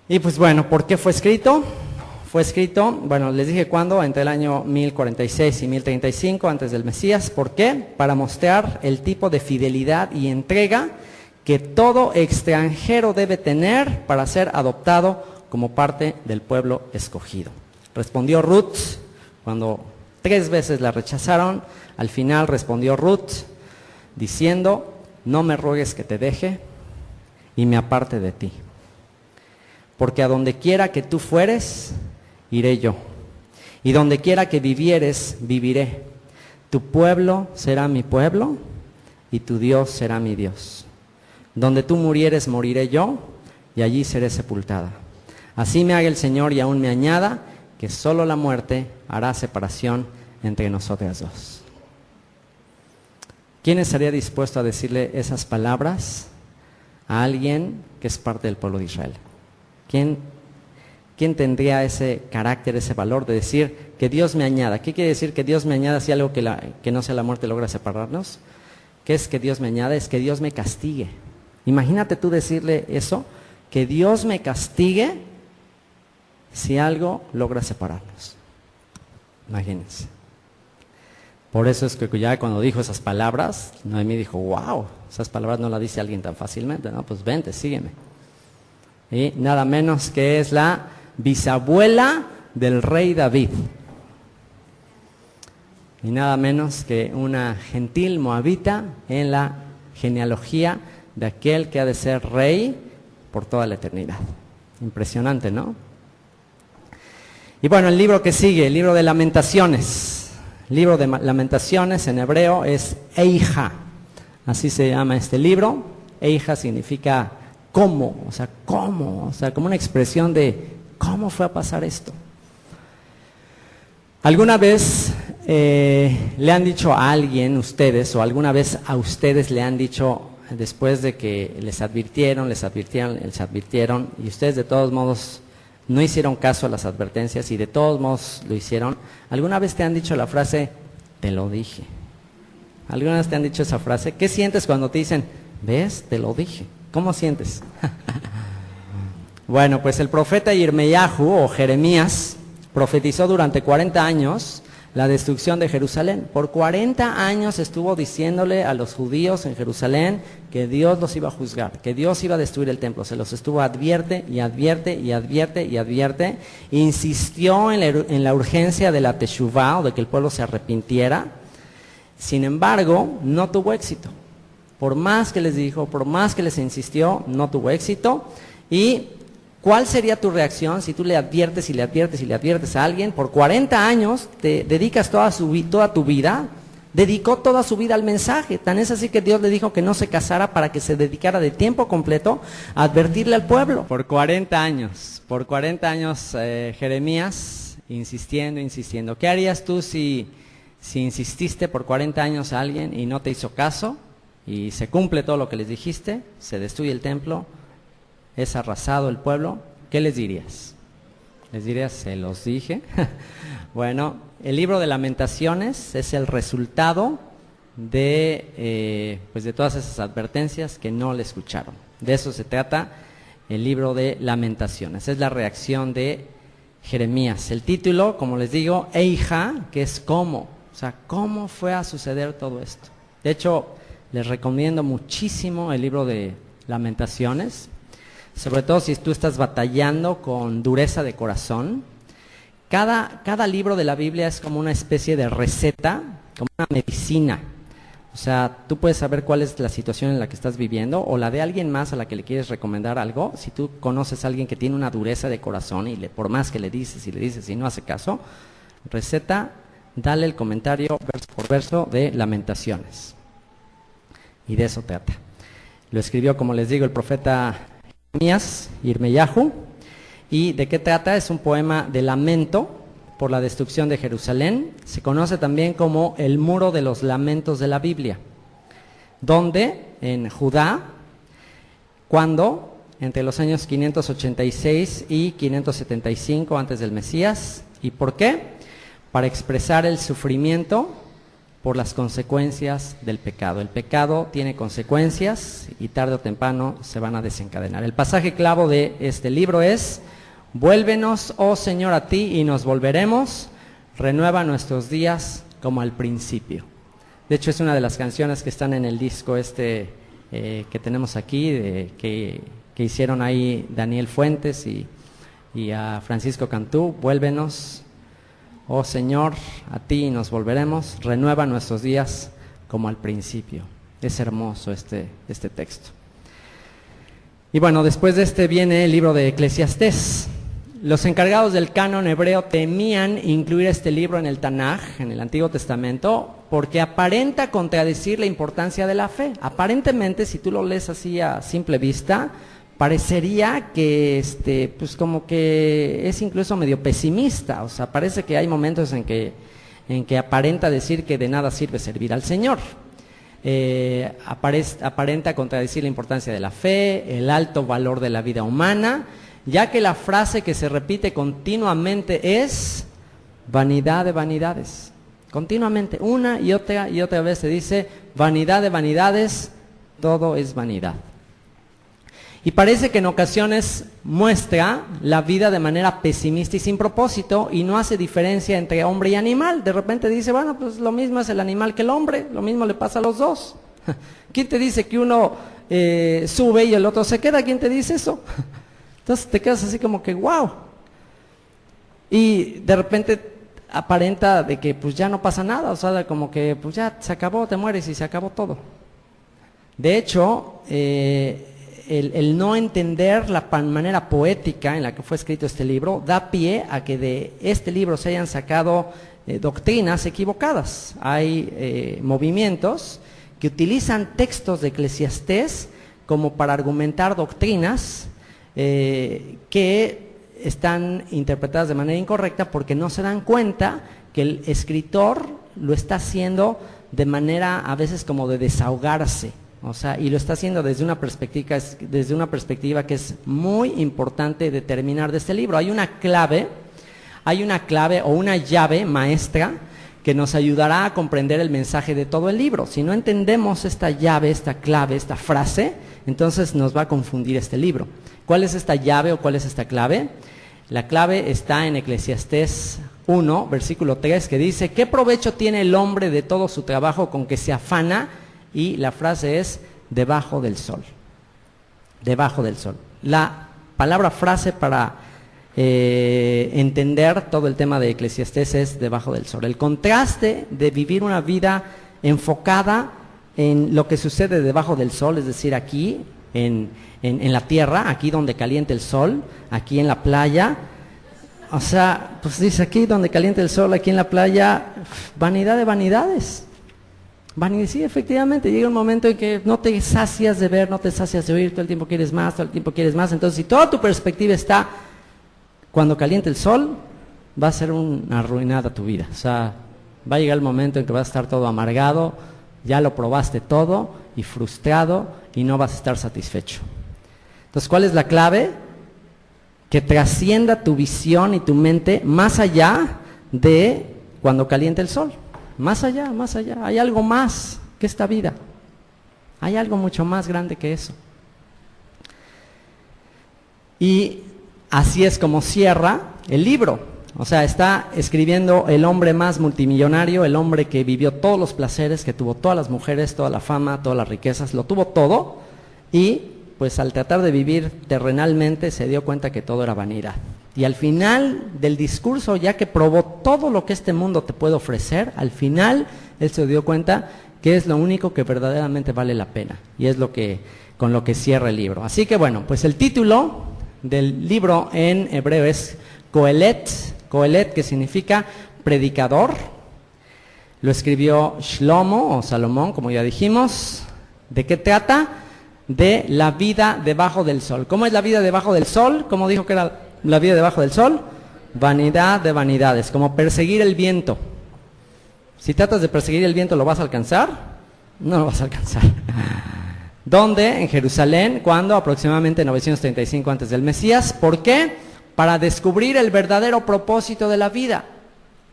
A: Y pues bueno, ¿por qué fue escrito? Fue escrito, bueno, les dije cuándo, entre el año 1046 y 1035 antes del Mesías. ¿Por qué? Para mostrar el tipo de fidelidad y entrega que todo extranjero debe tener para ser adoptado como parte del pueblo escogido. Respondió Ruth, cuando 3 veces la rechazaron, al final respondió Ruth, diciendo, no me ruegues que te deje y me aparte de ti. Porque a donde quiera que tú fueres, iré yo. Y donde quiera que vivieres, viviré. Tu pueblo será mi pueblo y tu Dios será mi Dios. Donde tú murieres, moriré yo y allí seré sepultada. Así me haga el Señor y aún me añada que solo la muerte hará separación entre nosotras dos. ¿Quién estaría dispuesto a decirle esas palabras a alguien que es parte del pueblo de Israel? ¿Quién tendría ese carácter, ese valor de decir que Dios me añada? ¿Qué quiere decir que Dios me añada si algo que no sea la muerte logra separarnos? ¿Qué es que Dios me añada? Es que Dios me castigue. Imagínate tú decirle eso, que Dios me castigue si algo logra separarnos. Imagínense. Por eso es que ya cuando dijo esas palabras, Noemí dijo, wow, esas palabras no las dice alguien tan fácilmente, ¿no? Pues vente, sígueme. Y nada menos que es la bisabuela del rey David. Y nada menos que una gentil moabita en la genealogía de aquel que ha de ser rey por toda la eternidad. Impresionante, ¿no? Y bueno, el libro que sigue, el libro de Lamentaciones. El libro de Lamentaciones en hebreo es Eija. Así se llama este libro. Eija significa cómo, o sea, como una expresión de cómo fue a pasar esto. ¿Alguna vez le han dicho a alguien, ustedes, o alguna vez a ustedes le han dicho, después de que les advirtieron, y ustedes de todos modos no hicieron caso a las advertencias y de todos modos lo hicieron? ¿Alguna vez te han dicho la frase, te lo dije? ¿Alguna vez te han dicho esa frase? ¿Qué sientes cuando te dicen, ves, te lo dije? ¿Cómo sientes? Bueno, pues el profeta Yirmeyahu o Jeremías profetizó durante 40 años la destrucción de Jerusalén. Por 40 años estuvo diciéndole a los judíos en Jerusalén que Dios los iba a juzgar, que Dios iba a destruir el templo. Se los estuvo advierte y advierte y advierte y advierte. Insistió en la urgencia de la teshuvá, o de que el pueblo se arrepintiera. Sin embargo, no tuvo éxito. Por más que les dijo, por más que les insistió, no tuvo éxito. ¿Y cuál sería tu reacción si tú le adviertes y le adviertes y le adviertes a alguien? Por 40 años te dedicas toda tu vida, dedicó toda su vida al mensaje. Tan es así que Dios le dijo que no se casara para que se dedicara de tiempo completo a advertirle al pueblo. Por 40 años Jeremías insistiendo. ¿Qué harías tú si insististe por 40 años a alguien y no te hizo caso? Y se cumple todo lo que les dijiste, se destruye el templo, es arrasado el pueblo. ¿Qué les dirías? ¿Les dirías, se los dije? Bueno, el libro de Lamentaciones es el resultado de todas esas advertencias que no le escucharon. De eso se trata el libro de Lamentaciones. Es la reacción de Jeremías. El título, como les digo, Eija, que es cómo. O sea, ¿cómo fue a suceder todo esto? De hecho, les recomiendo muchísimo el libro de Lamentaciones, sobre todo si tú estás batallando con dureza de corazón. Cada libro de la Biblia es como una especie de receta, como una medicina. O sea, tú puedes saber cuál es la situación en la que estás viviendo o la de alguien más a la que le quieres recomendar algo. Si tú conoces a alguien que tiene una dureza de corazón y por más que le dices y no hace caso, receta, dale el comentario verso por verso de Lamentaciones. Y de eso trata. Lo escribió, como les digo, el profeta Jeremías, Yirmeyahu. ¿Y de qué trata? Es un poema de lamento por la destrucción de Jerusalén. Se conoce también como el muro de los lamentos de la Biblia, donde en Judá, cuando entre los años 586 y 575 antes del Mesías. ¿Y por qué? Para expresar el sufrimiento por las consecuencias del pecado. El pecado tiene consecuencias y tarde o temprano se van a desencadenar. El pasaje clave de este libro es: vuélvenos, oh Señor, a ti y nos volveremos, renueva nuestros días como al principio. De hecho, es una de las canciones que están en el disco que tenemos aquí, que hicieron ahí Daniel Fuentes y a Francisco Cantú. Vuélvenos, oh Señor, a ti nos volveremos, renueva nuestros días como al principio. Es hermoso este texto. Y bueno, después de este viene el libro de Eclesiastés. Los encargados del canon hebreo temían incluir este libro en el Tanaj, en el Antiguo Testamento, porque aparenta contradecir la importancia de la fe. Aparentemente, si tú lo lees así a simple vista, parecería que pues como que es incluso medio pesimista. O sea, parece que hay momentos en que aparenta decir que de nada sirve servir al Señor. Aparenta contradecir la importancia de la fe, el alto valor de la vida humana, ya que la frase que se repite continuamente es vanidad de vanidades. Continuamente, una y otra vez se dice vanidad de vanidades, todo es vanidad. Y parece que en ocasiones muestra la vida de manera pesimista y sin propósito y no hace diferencia entre hombre y animal. De repente dice, bueno, pues lo mismo es el animal que el hombre, lo mismo le pasa a los dos. ¿Quién te dice que uno sube y el otro se queda? ¿Quién te dice eso? Entonces te quedas así como que, wow. Y de repente aparenta de que pues ya no pasa nada, o sea, como que pues ya se acabó, te mueres y se acabó todo. De hecho, el no entender la manera poética en la que fue escrito este libro da pie a que de este libro se hayan sacado doctrinas equivocadas. Hay movimientos que utilizan textos de Eclesiastés como para argumentar doctrinas que están interpretadas de manera incorrecta porque no se dan cuenta que el escritor lo está haciendo de manera a veces como de desahogarse. O sea, y lo está haciendo desde una perspectiva que es muy importante determinar de este libro. Hay una clave o una llave maestra que nos ayudará a comprender el mensaje de todo el libro. Si no entendemos esta llave, esta clave, esta frase, entonces nos va a confundir este libro. ¿Cuál es esta llave o cuál es esta clave? La clave está en Eclesiastés 1, versículo 3, que dice, ¿qué provecho tiene el hombre de todo su trabajo con que se afana? Y la frase es, debajo del sol. Debajo del sol. La palabra frase para entender todo el tema de Eclesiastés es debajo del sol. El contraste de vivir una vida enfocada en lo que sucede debajo del sol, es decir, aquí, en la tierra, aquí donde calienta el sol, aquí en la playa. O sea, pues dice aquí donde calienta el sol, aquí en la playa, vanidad de vanidades. Sí, efectivamente, llega un momento en que no te sacias de ver, no te sacias de oír, todo el tiempo quieres más, todo el tiempo quieres más. Entonces, si toda tu perspectiva está cuando caliente el sol, va a ser una arruinada tu vida. O sea, va a llegar el momento en que vas a estar todo amargado, ya lo probaste todo y frustrado y no vas a estar satisfecho. Entonces, ¿cuál es la clave? Que trascienda tu visión y tu mente más allá de cuando caliente el sol. Más allá, hay algo más que esta vida. Hay algo mucho más grande que eso. Y así es como cierra el libro. O sea, está escribiendo el hombre más multimillonario, el hombre que vivió todos los placeres, que tuvo todas las mujeres, toda la fama, todas las riquezas, lo tuvo todo. Y pues al tratar de vivir terrenalmente se dio cuenta que todo era vanidad. Y al final del discurso, ya que probó todo lo que este mundo te puede ofrecer, al final él se dio cuenta que es lo único que verdaderamente vale la pena. Y es con lo que cierra el libro. Así que bueno, pues el título del libro en hebreo es Coelet, que significa predicador. Lo escribió Shlomo o Salomón, como ya dijimos. ¿De qué trata? De la vida debajo del sol. ¿Cómo es la vida debajo del sol? ¿Cómo dijo que era la vida debajo del sol? Vanidad de vanidades, como perseguir el viento. Si tratas de perseguir el viento, ¿lo vas a alcanzar? No lo vas a alcanzar. ¿Dónde? En Jerusalén, ¿cuándo? Aproximadamente 935 antes del Mesías. ¿Por qué? Para descubrir el verdadero propósito de la vida.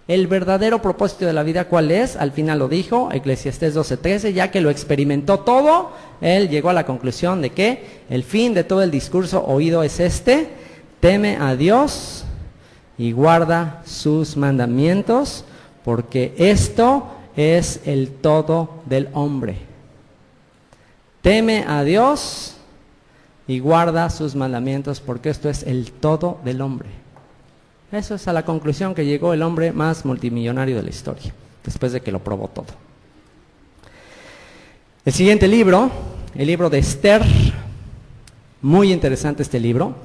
A: El verdadero propósito de la vida, ¿cuál es? Al final lo dijo Eclesiastés 12:13, ya que lo experimentó todo, él llegó a la conclusión de que el fin de todo el discurso oído es este: teme a Dios y guarda sus mandamientos, porque esto es el todo del hombre. Teme a Dios y guarda sus mandamientos, porque esto es el todo del hombre. Eso es a la conclusión que llegó el hombre más multimillonario de la historia, después de que lo probó todo. El siguiente libro, el libro de Esther, muy interesante este libro.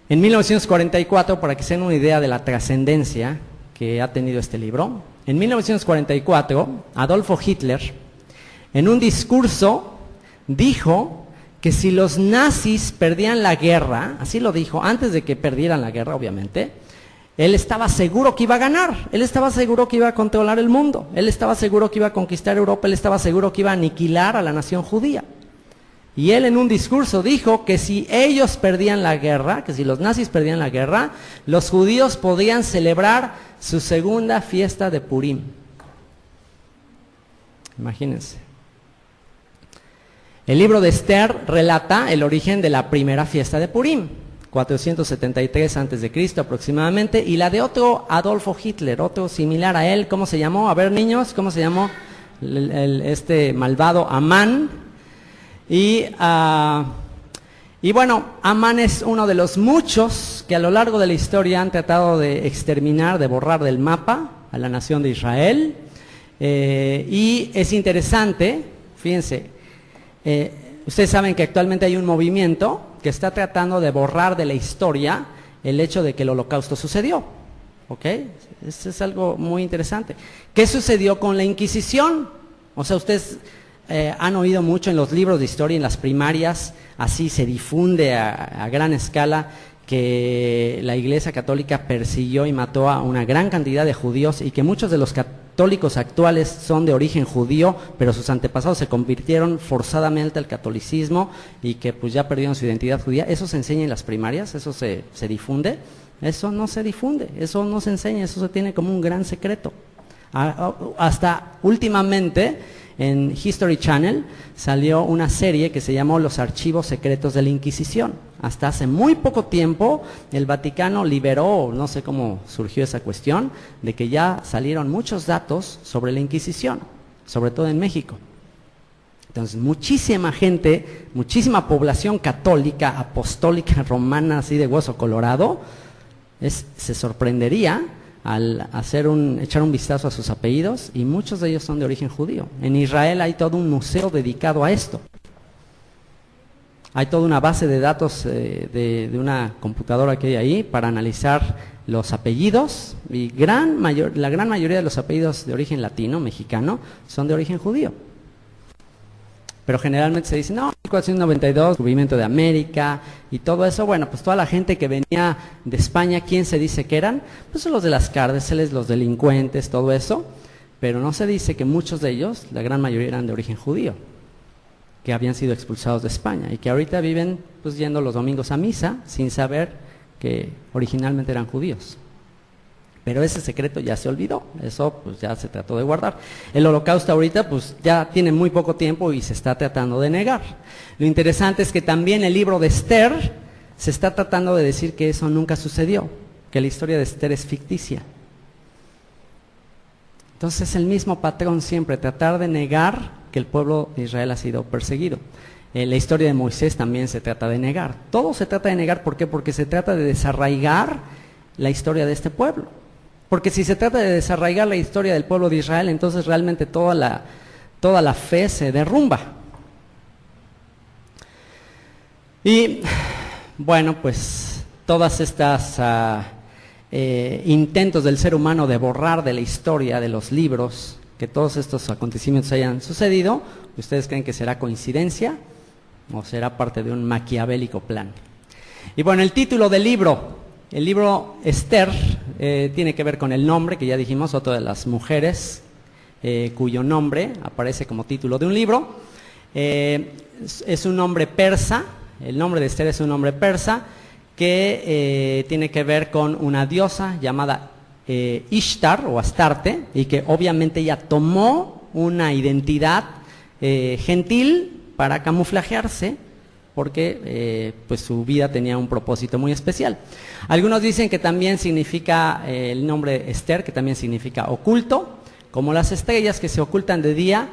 A: En 1944, para que se den una idea de la trascendencia que ha tenido este libro, en 1944, Adolfo Hitler, en un discurso, dijo que si los nazis perdían la guerra, así lo dijo, antes de que perdieran la guerra, obviamente, él estaba seguro que iba a ganar, él estaba seguro que iba a controlar el mundo, él estaba seguro que iba a conquistar Europa, él estaba seguro que iba a aniquilar a la nación judía. Y él en un discurso dijo que si ellos perdían la guerra, que si los nazis perdían la guerra, los judíos podían celebrar su segunda fiesta de Purim. Imagínense. El libro de Esther relata el origen de la primera fiesta de Purim, 473 a.C. aproximadamente, y la de otro Adolfo Hitler, otro similar a él. ¿Cómo se llamó? A ver, niños, ¿cómo se llamó este malvado Amán? Y bueno, Amán es uno de los muchos que a lo largo de la historia han tratado de exterminar, de borrar del mapa a la nación de Israel. Y es interesante, fíjense, ustedes saben que actualmente hay un movimiento que está tratando de borrar de la historia el hecho de que el holocausto sucedió. ¿Ok? Eso es algo muy interesante. ¿Qué sucedió con la Inquisición? O sea, ustedes han oído mucho en los libros de historia, en las primarias, así se difunde a gran escala que la Iglesia Católica persiguió y mató a una gran cantidad de judíos y que muchos de los católicos actuales son de origen judío, pero sus antepasados se convirtieron forzadamente al catolicismo y que pues ya perdieron su identidad judía. Eso se enseña en las primarias, eso se difunde. Eso no se difunde, eso no se enseña, eso se tiene como un gran secreto. Hasta últimamente en History Channel salió una serie que se llamó Los Archivos Secretos de la Inquisición. Hasta hace muy poco tiempo el Vaticano liberó, no sé cómo surgió esa cuestión, de que ya salieron muchos datos sobre la Inquisición, sobre todo en México. Entonces muchísima gente, muchísima población católica, apostólica, romana, así de hueso colorado, se sorprendería al echar un vistazo a sus apellidos, y muchos de ellos son de origen judío. En Israel hay todo un museo dedicado a esto. Hay toda una base de datos de una computadora que hay ahí para analizar los apellidos, y la gran mayoría de los apellidos de origen latino, mexicano, son de origen judío. Pero generalmente se dice, no, 1492, descubrimiento de América y todo eso. Bueno, pues toda la gente que venía de España, ¿quién se dice que eran? Pues son los de las cárceles, los delincuentes, todo eso. Pero no se dice que muchos de ellos, la gran mayoría, eran de origen judío, que habían sido expulsados de España y que ahorita viven pues yendo los domingos a misa sin saber que originalmente eran judíos. Pero ese secreto ya se olvidó, eso pues ya se trató de guardar. El holocausto ahorita pues ya tiene muy poco tiempo y se está tratando de negar. Lo interesante es que también el libro de Esther se está tratando de decir que eso nunca sucedió, que la historia de Esther es ficticia. Entonces es el mismo patrón siempre, tratar de negar que el pueblo de Israel ha sido perseguido. La historia de Moisés también se trata de negar. Todo se trata de negar, ¿por qué? Porque se trata de desarraigar la historia de este pueblo. Porque si se trata de desarraigar la historia del pueblo de Israel, entonces realmente toda la fe se derrumba. Y bueno, pues todas estas intentos del ser humano de borrar de la historia, de los libros, que todos estos acontecimientos hayan sucedido, ¿ustedes creen que será coincidencia o será parte de un maquiavélico plan? Y bueno, el título del libro, el libro Esther, tiene que ver con el nombre, que ya dijimos, otra de las mujeres cuyo nombre aparece como título de un libro. Es un nombre persa, el nombre de Esther es un nombre persa que tiene que ver con una diosa llamada Ishtar o Astarte, y que obviamente ella tomó una identidad gentil para camuflajearse, porque pues su vida tenía un propósito muy especial. Algunos dicen que también significa el nombre Esther, que también significa oculto, como las estrellas que se ocultan de día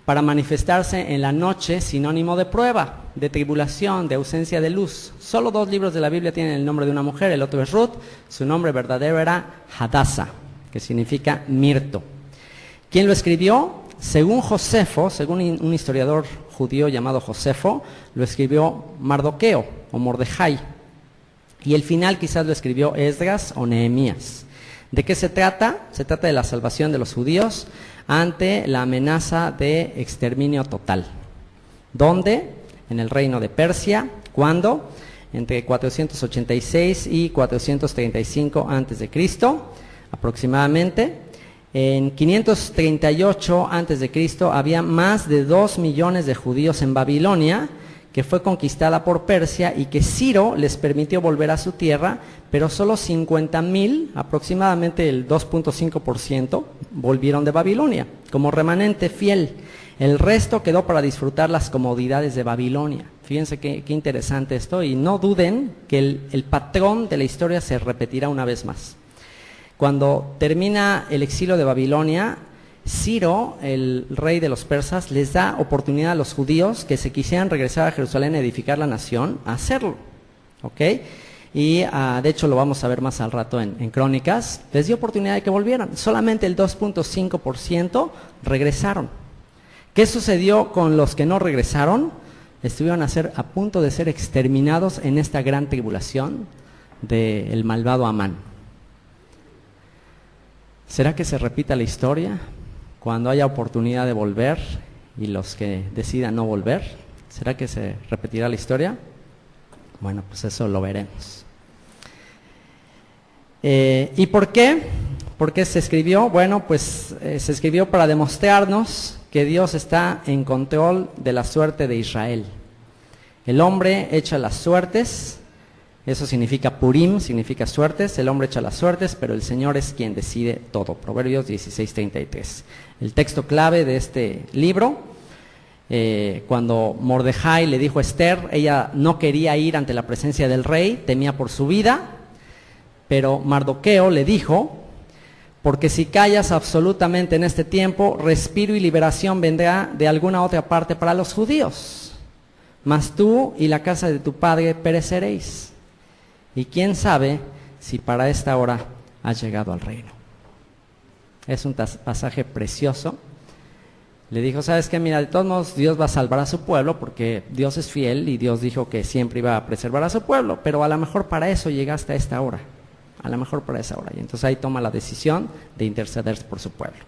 A: para manifestarse en la noche, sinónimo de prueba, de tribulación, de ausencia de luz. Solo 2 libros de la Biblia tienen el nombre de una mujer, el otro es Ruth, su nombre verdadero era Hadassah, que significa mirto. ¿Quién lo escribió? según Josefo, según un historiador judío llamado Josefo, lo escribió Mardoqueo o Mordejai. Y el final quizás lo escribió Esdras o Nehemías. ¿De qué se trata? Se trata de la salvación de los judíos ante la amenaza de exterminio total. ¿Dónde? En el reino de Persia. ¿Cuándo? Entre 486 y 435 a.C., aproximadamente. En 538 a.C. había más de 2 millones de judíos en Babilonia, que fue conquistada por Persia y que Ciro les permitió volver a su tierra, pero solo 50,000, aproximadamente el 2.5%, volvieron de Babilonia, como remanente fiel. El resto quedó para disfrutar las comodidades de Babilonia. Fíjense qué interesante esto, y no duden que el patrón de la historia se repetirá una vez más. Cuando termina el exilio de Babilonia, Ciro, el rey de los persas, les da oportunidad a los judíos que se quisieran regresar a Jerusalén a edificar la nación, a hacerlo. ¿Ok? Y de hecho lo vamos a ver más al rato en Crónicas. Les dio oportunidad de que volvieran. Solamente el 2.5% regresaron. ¿Qué sucedió con los que no regresaron? Estuvieron a punto de ser exterminados en esta gran tribulación del malvado Amán. ¿Será que se repita la historia cuando haya oportunidad de volver y los que decidan no volver? ¿Será que se repetirá la historia? Bueno, pues eso lo veremos. ¿Y por qué? ¿Por qué se escribió? Bueno, pues se escribió para demostrarnos que Dios está en control de la suerte de Israel. El hombre echa las suertes. Eso significa Purim, significa suertes. El hombre echa las suertes, pero el Señor es quien decide todo. Proverbios 16:33. El texto clave de este libro, cuando Mordejai le dijo a Esther, ella no quería ir ante la presencia del rey, temía por su vida, pero Mardoqueo le dijo, porque si callas absolutamente en este tiempo, respiro y liberación vendrá de alguna otra parte para los judíos, mas tú y la casa de tu padre pereceréis. Y quién sabe si para esta hora has llegado al reino. Es un pasaje precioso. Le dijo, ¿sabes qué? Mira, de todos modos Dios va a salvar a su pueblo porque Dios es fiel y Dios dijo que siempre iba a preservar a su pueblo, pero a lo mejor para eso llegaste a esta hora. A lo mejor para esa hora. Y entonces ahí toma la decisión de interceder por su pueblo.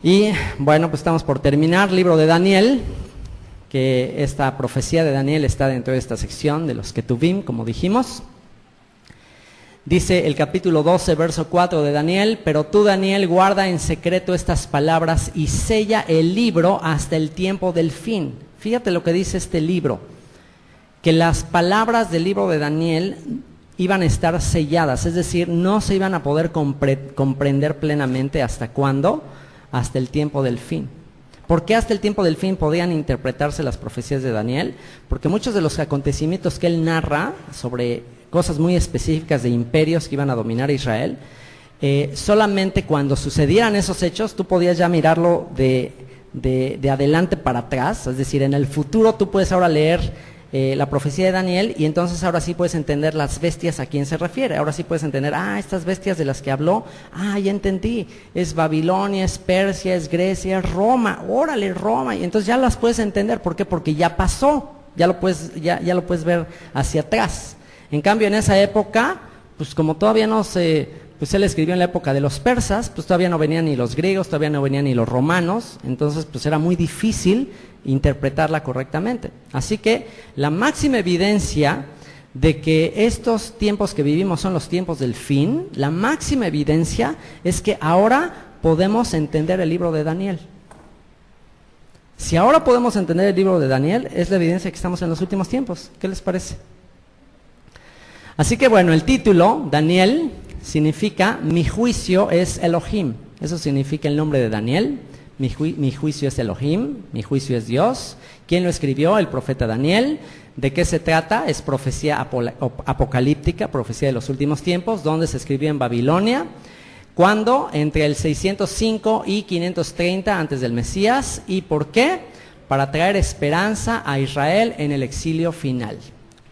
A: Y bueno, pues estamos por terminar. Libro de Daniel, que esta profecía de Daniel está dentro de esta sección de los Ketuvim, como dijimos. Dice el capítulo 12, verso 4 de Daniel, pero tú, Daniel, guarda en secreto estas palabras y sella el libro hasta el tiempo del fin. Fíjate lo que dice este libro, que las palabras del libro de Daniel iban a estar selladas, es decir, no se iban a poder comprender plenamente. ¿Hasta cuándo? Hasta el tiempo del fin. ¿Por qué hasta el tiempo del fin podían interpretarse las profecías de Daniel? Porque muchos de los acontecimientos que él narra sobre cosas muy específicas de imperios que iban a dominar a Israel, solamente cuando sucedieran esos hechos tú podías ya mirarlo de adelante para atrás, es decir, en el futuro tú puedes ahora leer la profecía de Daniel y entonces ahora sí puedes entender las bestias a quién se refiere. Ahora sí puedes entender, estas bestias de las que habló, ya entendí, es Babilonia, es Persia, es Grecia, es Roma, órale, Roma, y entonces ya las puedes entender. ¿Por qué? Porque ya pasó, ya lo puedes ver hacia atrás. En cambio, en esa época, pues como todavía no se, pues él escribió en la época de los persas, pues todavía no venían ni los griegos, todavía no venían ni los romanos, entonces pues era muy difícil interpretarla correctamente. Así que la máxima evidencia de que estos tiempos que vivimos son los tiempos del fin, la máxima evidencia es que ahora podemos entender el libro de Daniel. Si ahora podemos entender el libro de Daniel, es la evidencia que estamos en los últimos tiempos. ¿Qué les parece? Así que bueno, el título, Daniel, significa mi juicio es Elohim. Eso significa el nombre de Daniel. Mi juicio es Elohim, mi juicio es Dios. ¿Quién lo escribió? El profeta Daniel. ¿De qué se trata? Es profecía apocalíptica, profecía de los últimos tiempos, donde se escribió en Babilonia, cuando entre el 605 y 530 antes del Mesías. ¿Y por qué? Para traer esperanza a Israel en el exilio final.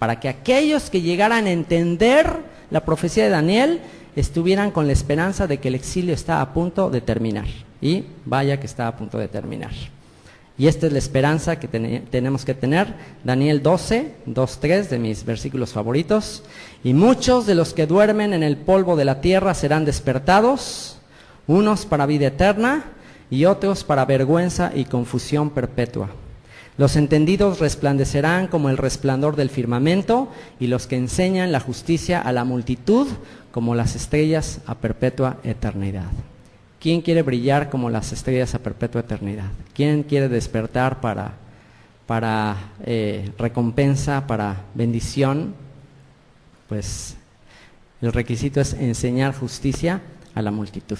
A: Para que aquellos que llegaran a entender la profecía de Daniel estuvieran con la esperanza de que el exilio está a punto de terminar. Y vaya que está a punto de terminar. Y esta es la esperanza que tenemos que tener. Daniel 12, 2-3, de mis versículos favoritos. Y muchos de los que duermen en el polvo de la tierra serán despertados, unos para vida eterna y otros para vergüenza y confusión perpetua. Los entendidos resplandecerán como el resplandor del firmamento, y los que enseñan la justicia a la multitud como las estrellas a perpetua eternidad. ¿Quién quiere brillar como las estrellas a perpetua eternidad? ¿Quién quiere despertar para recompensa, para bendición? Pues el requisito es enseñar justicia a la multitud.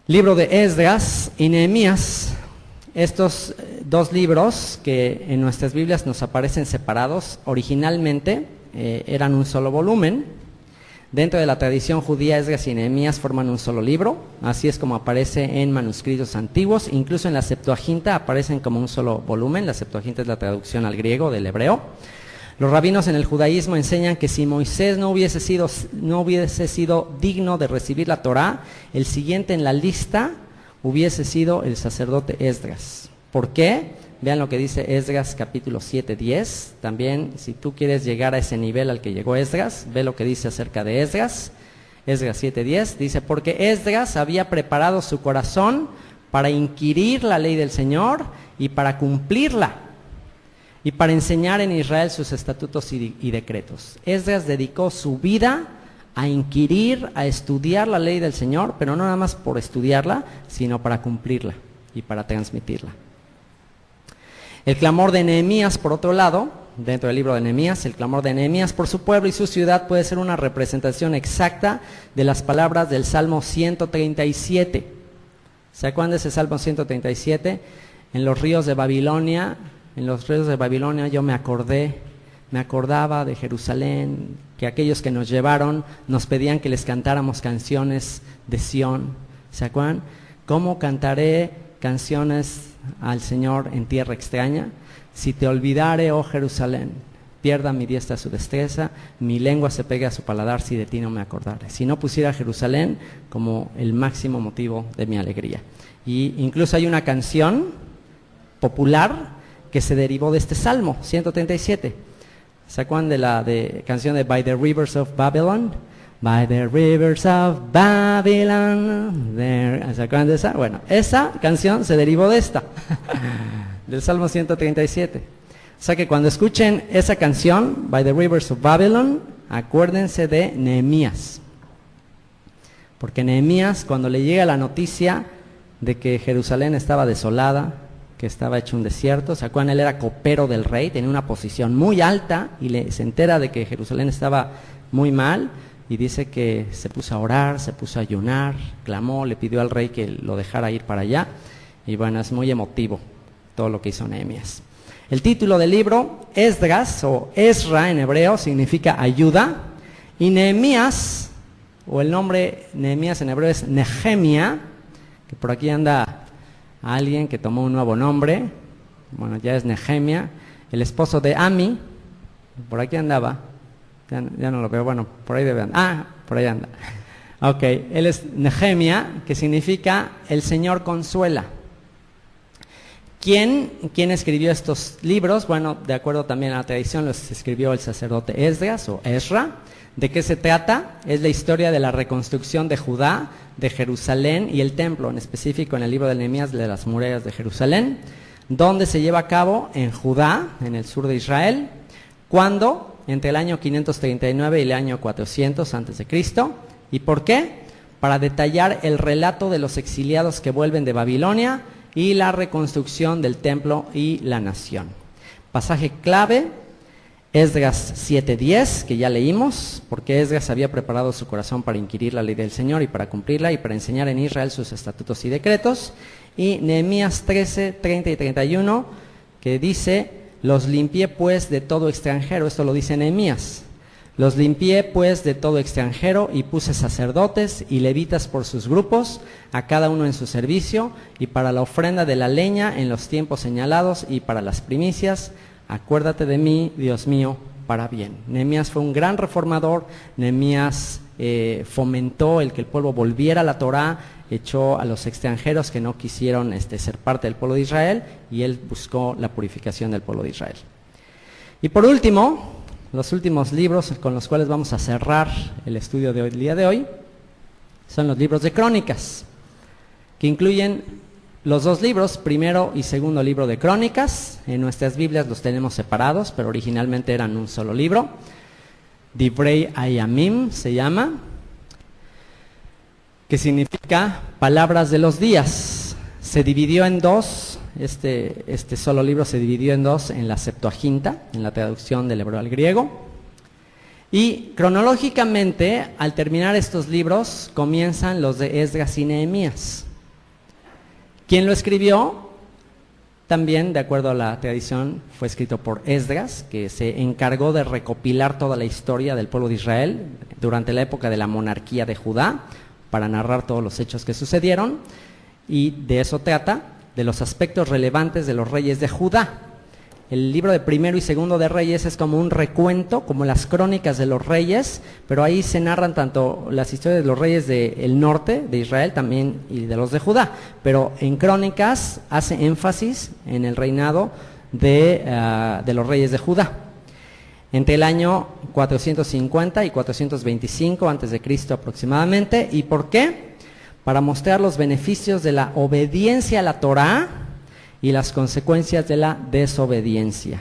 A: Libro de Esdras y Nehemías. Estos dos libros que en nuestras Biblias nos aparecen separados, originalmente eran un solo volumen. Dentro de la tradición judía, Esdras y Nehemías forman un solo libro, así es como aparece en manuscritos antiguos. Incluso en la Septuaginta aparecen como un solo volumen. La Septuaginta es la traducción al griego del hebreo. Los rabinos en el judaísmo enseñan que si Moisés no hubiese sido digno de recibir la Torá, el siguiente en la lista hubiese sido el sacerdote Esdras. ¿Por qué? Vean lo que dice Esdras capítulo 7-10. También, si tú quieres llegar a ese nivel al que llegó Esdras, ve lo que dice acerca de Esdras. Esdras 7:10 dice: porque Esdras había preparado su corazón para inquirir la ley del Señor y para cumplirla, y para enseñar en Israel sus estatutos y decretos. Esdras dedicó su vida a inquirir, a estudiar la ley del Señor, pero no nada más por estudiarla, sino para cumplirla y para transmitirla. El clamor de Nehemías, por otro lado, dentro del libro de Nehemías, el clamor de Nehemías por su pueblo y su ciudad puede ser una representación exacta de las palabras del Salmo 137. ¿Se acuerdan de ese Salmo 137? En los ríos de Babilonia, yo me acordaba de Jerusalén, que aquellos que nos llevaron nos pedían que les cantáramos canciones de Sión. ¿Se acuerdan? ¿Cómo cantaré canciones al Señor en tierra extraña? Si te olvidare, oh Jerusalén, pierda mi diestra su destreza, mi lengua se pegue a su paladar si de ti no me acordare. Si no pusiera a Jerusalén como el máximo motivo de mi alegría. Y incluso hay una canción popular que se derivó de este Salmo 137. ¿Se acuerdan de la canción de By the Rivers of Babylon? By the Rivers of Babylon. ¿Se acuerdan de esa? Bueno, esa canción se derivó de esta, del Salmo 137. O sea que cuando escuchen esa canción, By the Rivers of Babylon, acuérdense de Nehemías. Porque Nehemías, cuando le llega la noticia de que Jerusalén estaba desolada, que estaba hecho un desierto, ¿se acuerdan? Él era copero del rey, tenía una posición muy alta y se entera de que Jerusalén estaba muy mal y dice que se puso a orar, se puso a ayunar, clamó, le pidió al rey que lo dejara ir para allá. Y bueno, es muy emotivo todo lo que hizo Nehemías. El título del libro, Esdras o Ezra en hebreo, significa ayuda, y Nehemías, o el nombre Nehemías en hebreo es Nehemia, que por aquí anda alguien que tomó un nuevo nombre. Bueno, ya es Nehemia, el esposo de Ami, por aquí andaba, ya no lo veo, bueno, por ahí debe andar, por ahí anda. Ok, él es Nehemia, que significa el Señor consuela. ¿Quién escribió estos libros? Bueno, de acuerdo también a la tradición, los escribió el sacerdote Esdras o Ezra. ¿De qué se trata? Es la historia de la reconstrucción de Judá, de Jerusalén y el templo, en específico en el libro de Nehemías, de las murallas de Jerusalén, donde se lleva a cabo en Judá, en el sur de Israel, cuando entre el año 539 y el año 400 a.C. ¿Y por qué? Para detallar el relato de los exiliados que vuelven de Babilonia y la reconstrucción del templo y la nación. Pasaje clave, Esdras 7:10, que ya leímos, porque Esdras había preparado su corazón para inquirir la ley del Señor y para cumplirla y para enseñar en Israel sus estatutos y decretos. Y Nehemías 13:30 y 31, que dice: los limpié pues de todo extranjero. Esto lo dice Nehemías. Los limpié pues de todo extranjero y puse sacerdotes y levitas por sus grupos, a cada uno en su servicio, y para la ofrenda de la leña en los tiempos señalados y para las primicias. Acuérdate de mí, Dios mío, para bien. Nehemías fue un gran reformador. Nehemías fomentó el que el pueblo volviera a la Torá, echó a los extranjeros que no quisieron ser parte del pueblo de Israel, y él buscó la purificación del pueblo de Israel. Y por último, los últimos libros con los cuales vamos a cerrar el estudio del día de hoy son los libros de Crónicas, que incluyen los dos libros, primero y segundo libro de Crónicas. En nuestras Biblias los tenemos separados, pero originalmente eran un solo libro. Divrei Hayamim se llama, que significa palabras de los días. Se dividió en dos, este solo libro se dividió en dos en la Septuaginta, en la traducción del hebreo al griego. Y cronológicamente, al terminar estos libros, comienzan los de Esdras y Nehemías. ¿Quién lo escribió? También, de acuerdo a la tradición, fue escrito por Esdras, que se encargó de recopilar toda la historia del pueblo de Israel durante la época de la monarquía de Judá, para narrar todos los hechos que sucedieron, y de eso trata, de los aspectos relevantes de los reyes de Judá. El libro de primero y segundo de Reyes es como un recuento, como las crónicas de los reyes, pero ahí se narran tanto las historias de los reyes del norte de Israel también y de los de Judá, pero en Crónicas hace énfasis en el reinado de los reyes de Judá. Entre el año 450 y 425 a.C. aproximadamente. ¿Y por qué? Para mostrar los beneficios de la obediencia a la Torá y las consecuencias de la desobediencia,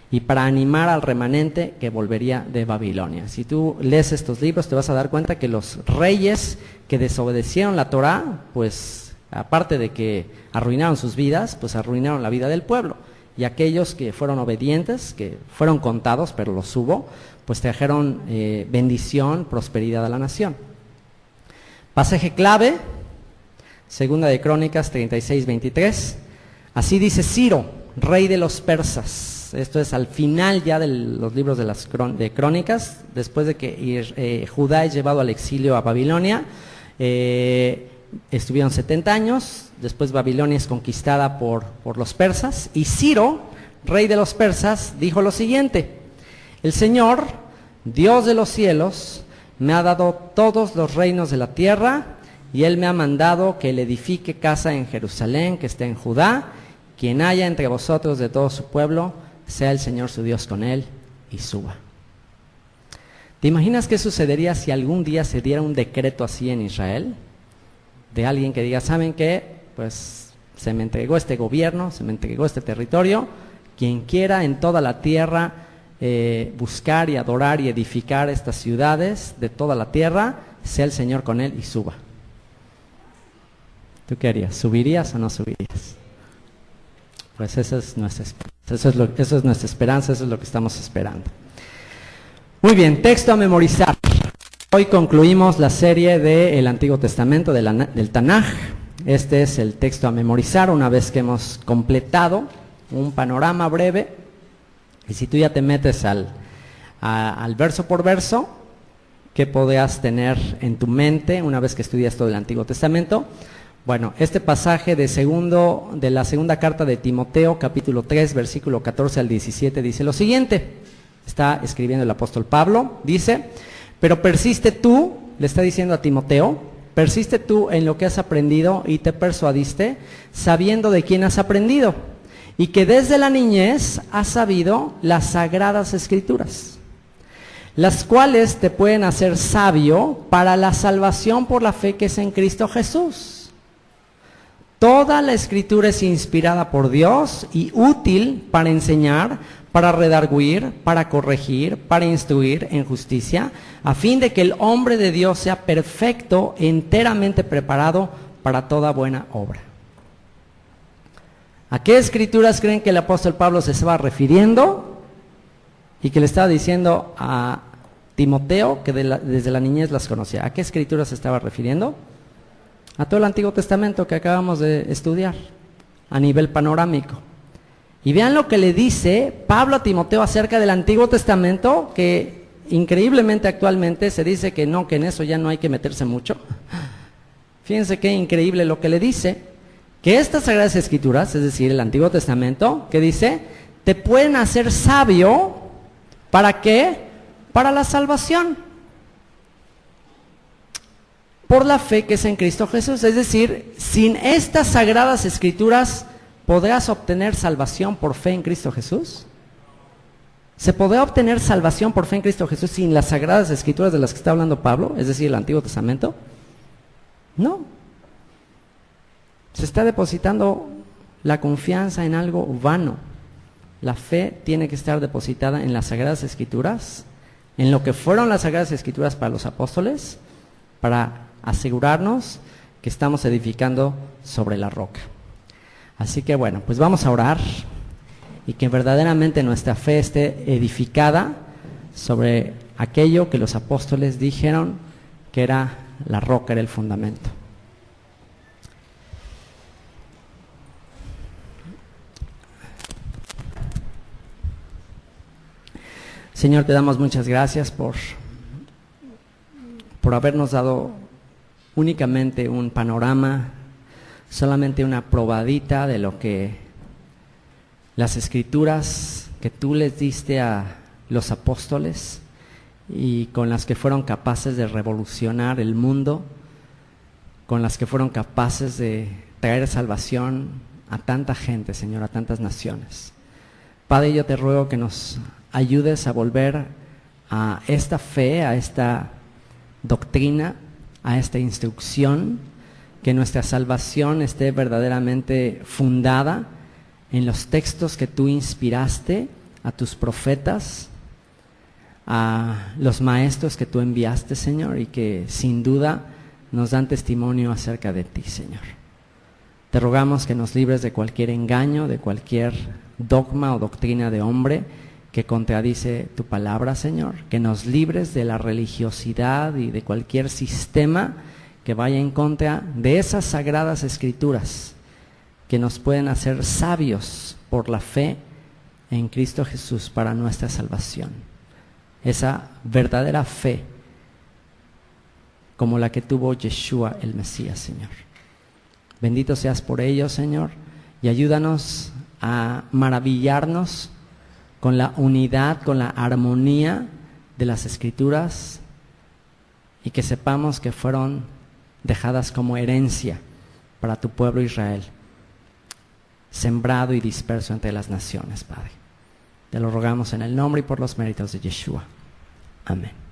A: y para animar al remanente que volvería de Babilonia. Si tú lees estos libros te vas a dar cuenta que los reyes que desobedecieron la Torá, pues aparte de que arruinaron sus vidas, pues arruinaron la vida del pueblo. Y aquellos que fueron obedientes, que fueron contados, pero los hubo, pues trajeron bendición, prosperidad a la nación. Pasaje clave, segunda de Crónicas 36-23. Así dice Ciro, rey de los persas. Esto es al final ya de los libros de Crónicas, después de que Judá es llevado al exilio a Babilonia. Estuvieron 70 años, después Babilonia es conquistada por los persas, y Ciro, rey de los persas, dijo lo siguiente: el Señor, Dios de los cielos, me ha dado todos los reinos de la tierra, y Él me ha mandado que le edifique casa en Jerusalén, que esté en Judá. Quien haya entre vosotros de todo su pueblo, sea el Señor su Dios con él, y suba. ¿Te imaginas qué sucedería si algún día se diera un decreto así en Israel? De alguien que diga, ¿saben qué? Pues se me entregó este gobierno, se me entregó este territorio. Quien quiera en toda la tierra buscar y adorar y edificar estas ciudades de toda la tierra, sea el Señor con él y suba. ¿Tú qué harías? ¿Subirías o no subirías? Pues esa es nuestra esperanza, eso es nuestra esperanza, eso es lo que estamos esperando. Muy bien, texto a memorizar. Hoy concluimos la serie del Antiguo Testamento, del Tanaj. Este es el texto a memorizar una vez que hemos completado un panorama breve. Y si tú ya te metes al verso por verso, ¿qué podrías tener en tu mente una vez que estudias todo el Antiguo Testamento? Bueno, este pasaje de la segunda carta de Timoteo, capítulo 3, versículo 14 al 17, dice lo siguiente. Está escribiendo el apóstol Pablo, dice: pero persiste tú, le está diciendo a Timoteo, persiste tú en lo que has aprendido y te persuadiste, sabiendo de quién has aprendido, y que desde la niñez has sabido las sagradas escrituras, las cuales te pueden hacer sabio para la salvación por la fe que es en Cristo Jesús. Toda la escritura es inspirada por Dios y útil para enseñar, para redarguir, para corregir, para instruir en justicia, a fin de que el hombre de Dios sea perfecto, enteramente preparado para toda buena obra. ¿A qué escrituras creen que el apóstol Pablo se estaba refiriendo? Y que le estaba diciendo a Timoteo que desde la niñez las conocía. ¿A qué escrituras se estaba refiriendo? A todo el Antiguo Testamento que acabamos de estudiar, a nivel panorámico. Y vean lo que le dice Pablo a Timoteo acerca del Antiguo Testamento, que increíblemente actualmente se dice que no, que en eso ya no hay que meterse mucho. Fíjense qué increíble lo que le dice, que estas Sagradas Escrituras, es decir, el Antiguo Testamento, que dice, te pueden hacer sabio, ¿para qué? Para la salvación. por la fe que es en Cristo Jesús. Es decir, sin estas sagradas escrituras, ¿podrás obtener salvación por fe en Cristo Jesús? ¿Se podrá obtener salvación por fe en Cristo Jesús sin las sagradas escrituras de las que está hablando Pablo? Es decir, el Antiguo Testamento. No. Se está depositando la confianza en algo vano. La fe tiene que estar depositada en las sagradas escrituras, en lo que fueron las sagradas escrituras para los apóstoles, para asegurarnos que estamos edificando sobre la roca. Así que bueno, pues vamos a orar y que verdaderamente nuestra fe esté edificada sobre aquello que los apóstoles dijeron que era la roca, era el fundamento. Señor, te damos muchas gracias por habernos dado únicamente un panorama, solamente una probadita de lo que las escrituras que tú les diste a los apóstoles y con las que fueron capaces de revolucionar el mundo, con las que fueron capaces de traer salvación a tanta gente, Señor, a tantas naciones. Padre, yo te ruego que nos ayudes a volver a esta fe, a esta doctrina, a esta instrucción, que nuestra salvación esté verdaderamente fundada en los textos que tú inspiraste a tus profetas, a los maestros que tú enviaste, Señor, y que sin duda nos dan testimonio acerca de ti, Señor. Te rogamos que nos libres de cualquier engaño, de cualquier dogma o doctrina de hombre que contradice tu palabra, Señor, que nos libres de la religiosidad y de cualquier sistema que vaya en contra de esas sagradas escrituras que nos pueden hacer sabios por la fe en Cristo Jesús para nuestra salvación. Esa verdadera fe como la que tuvo Yeshua el Mesías, Señor. Bendito seas por ello, Señor, y ayúdanos a maravillarnos con la unidad, con la armonía de las Escrituras y que sepamos que fueron dejadas como herencia para tu pueblo Israel, sembrado y disperso entre las naciones, Padre. Te lo rogamos en el nombre y por los méritos de Yeshua. Amén.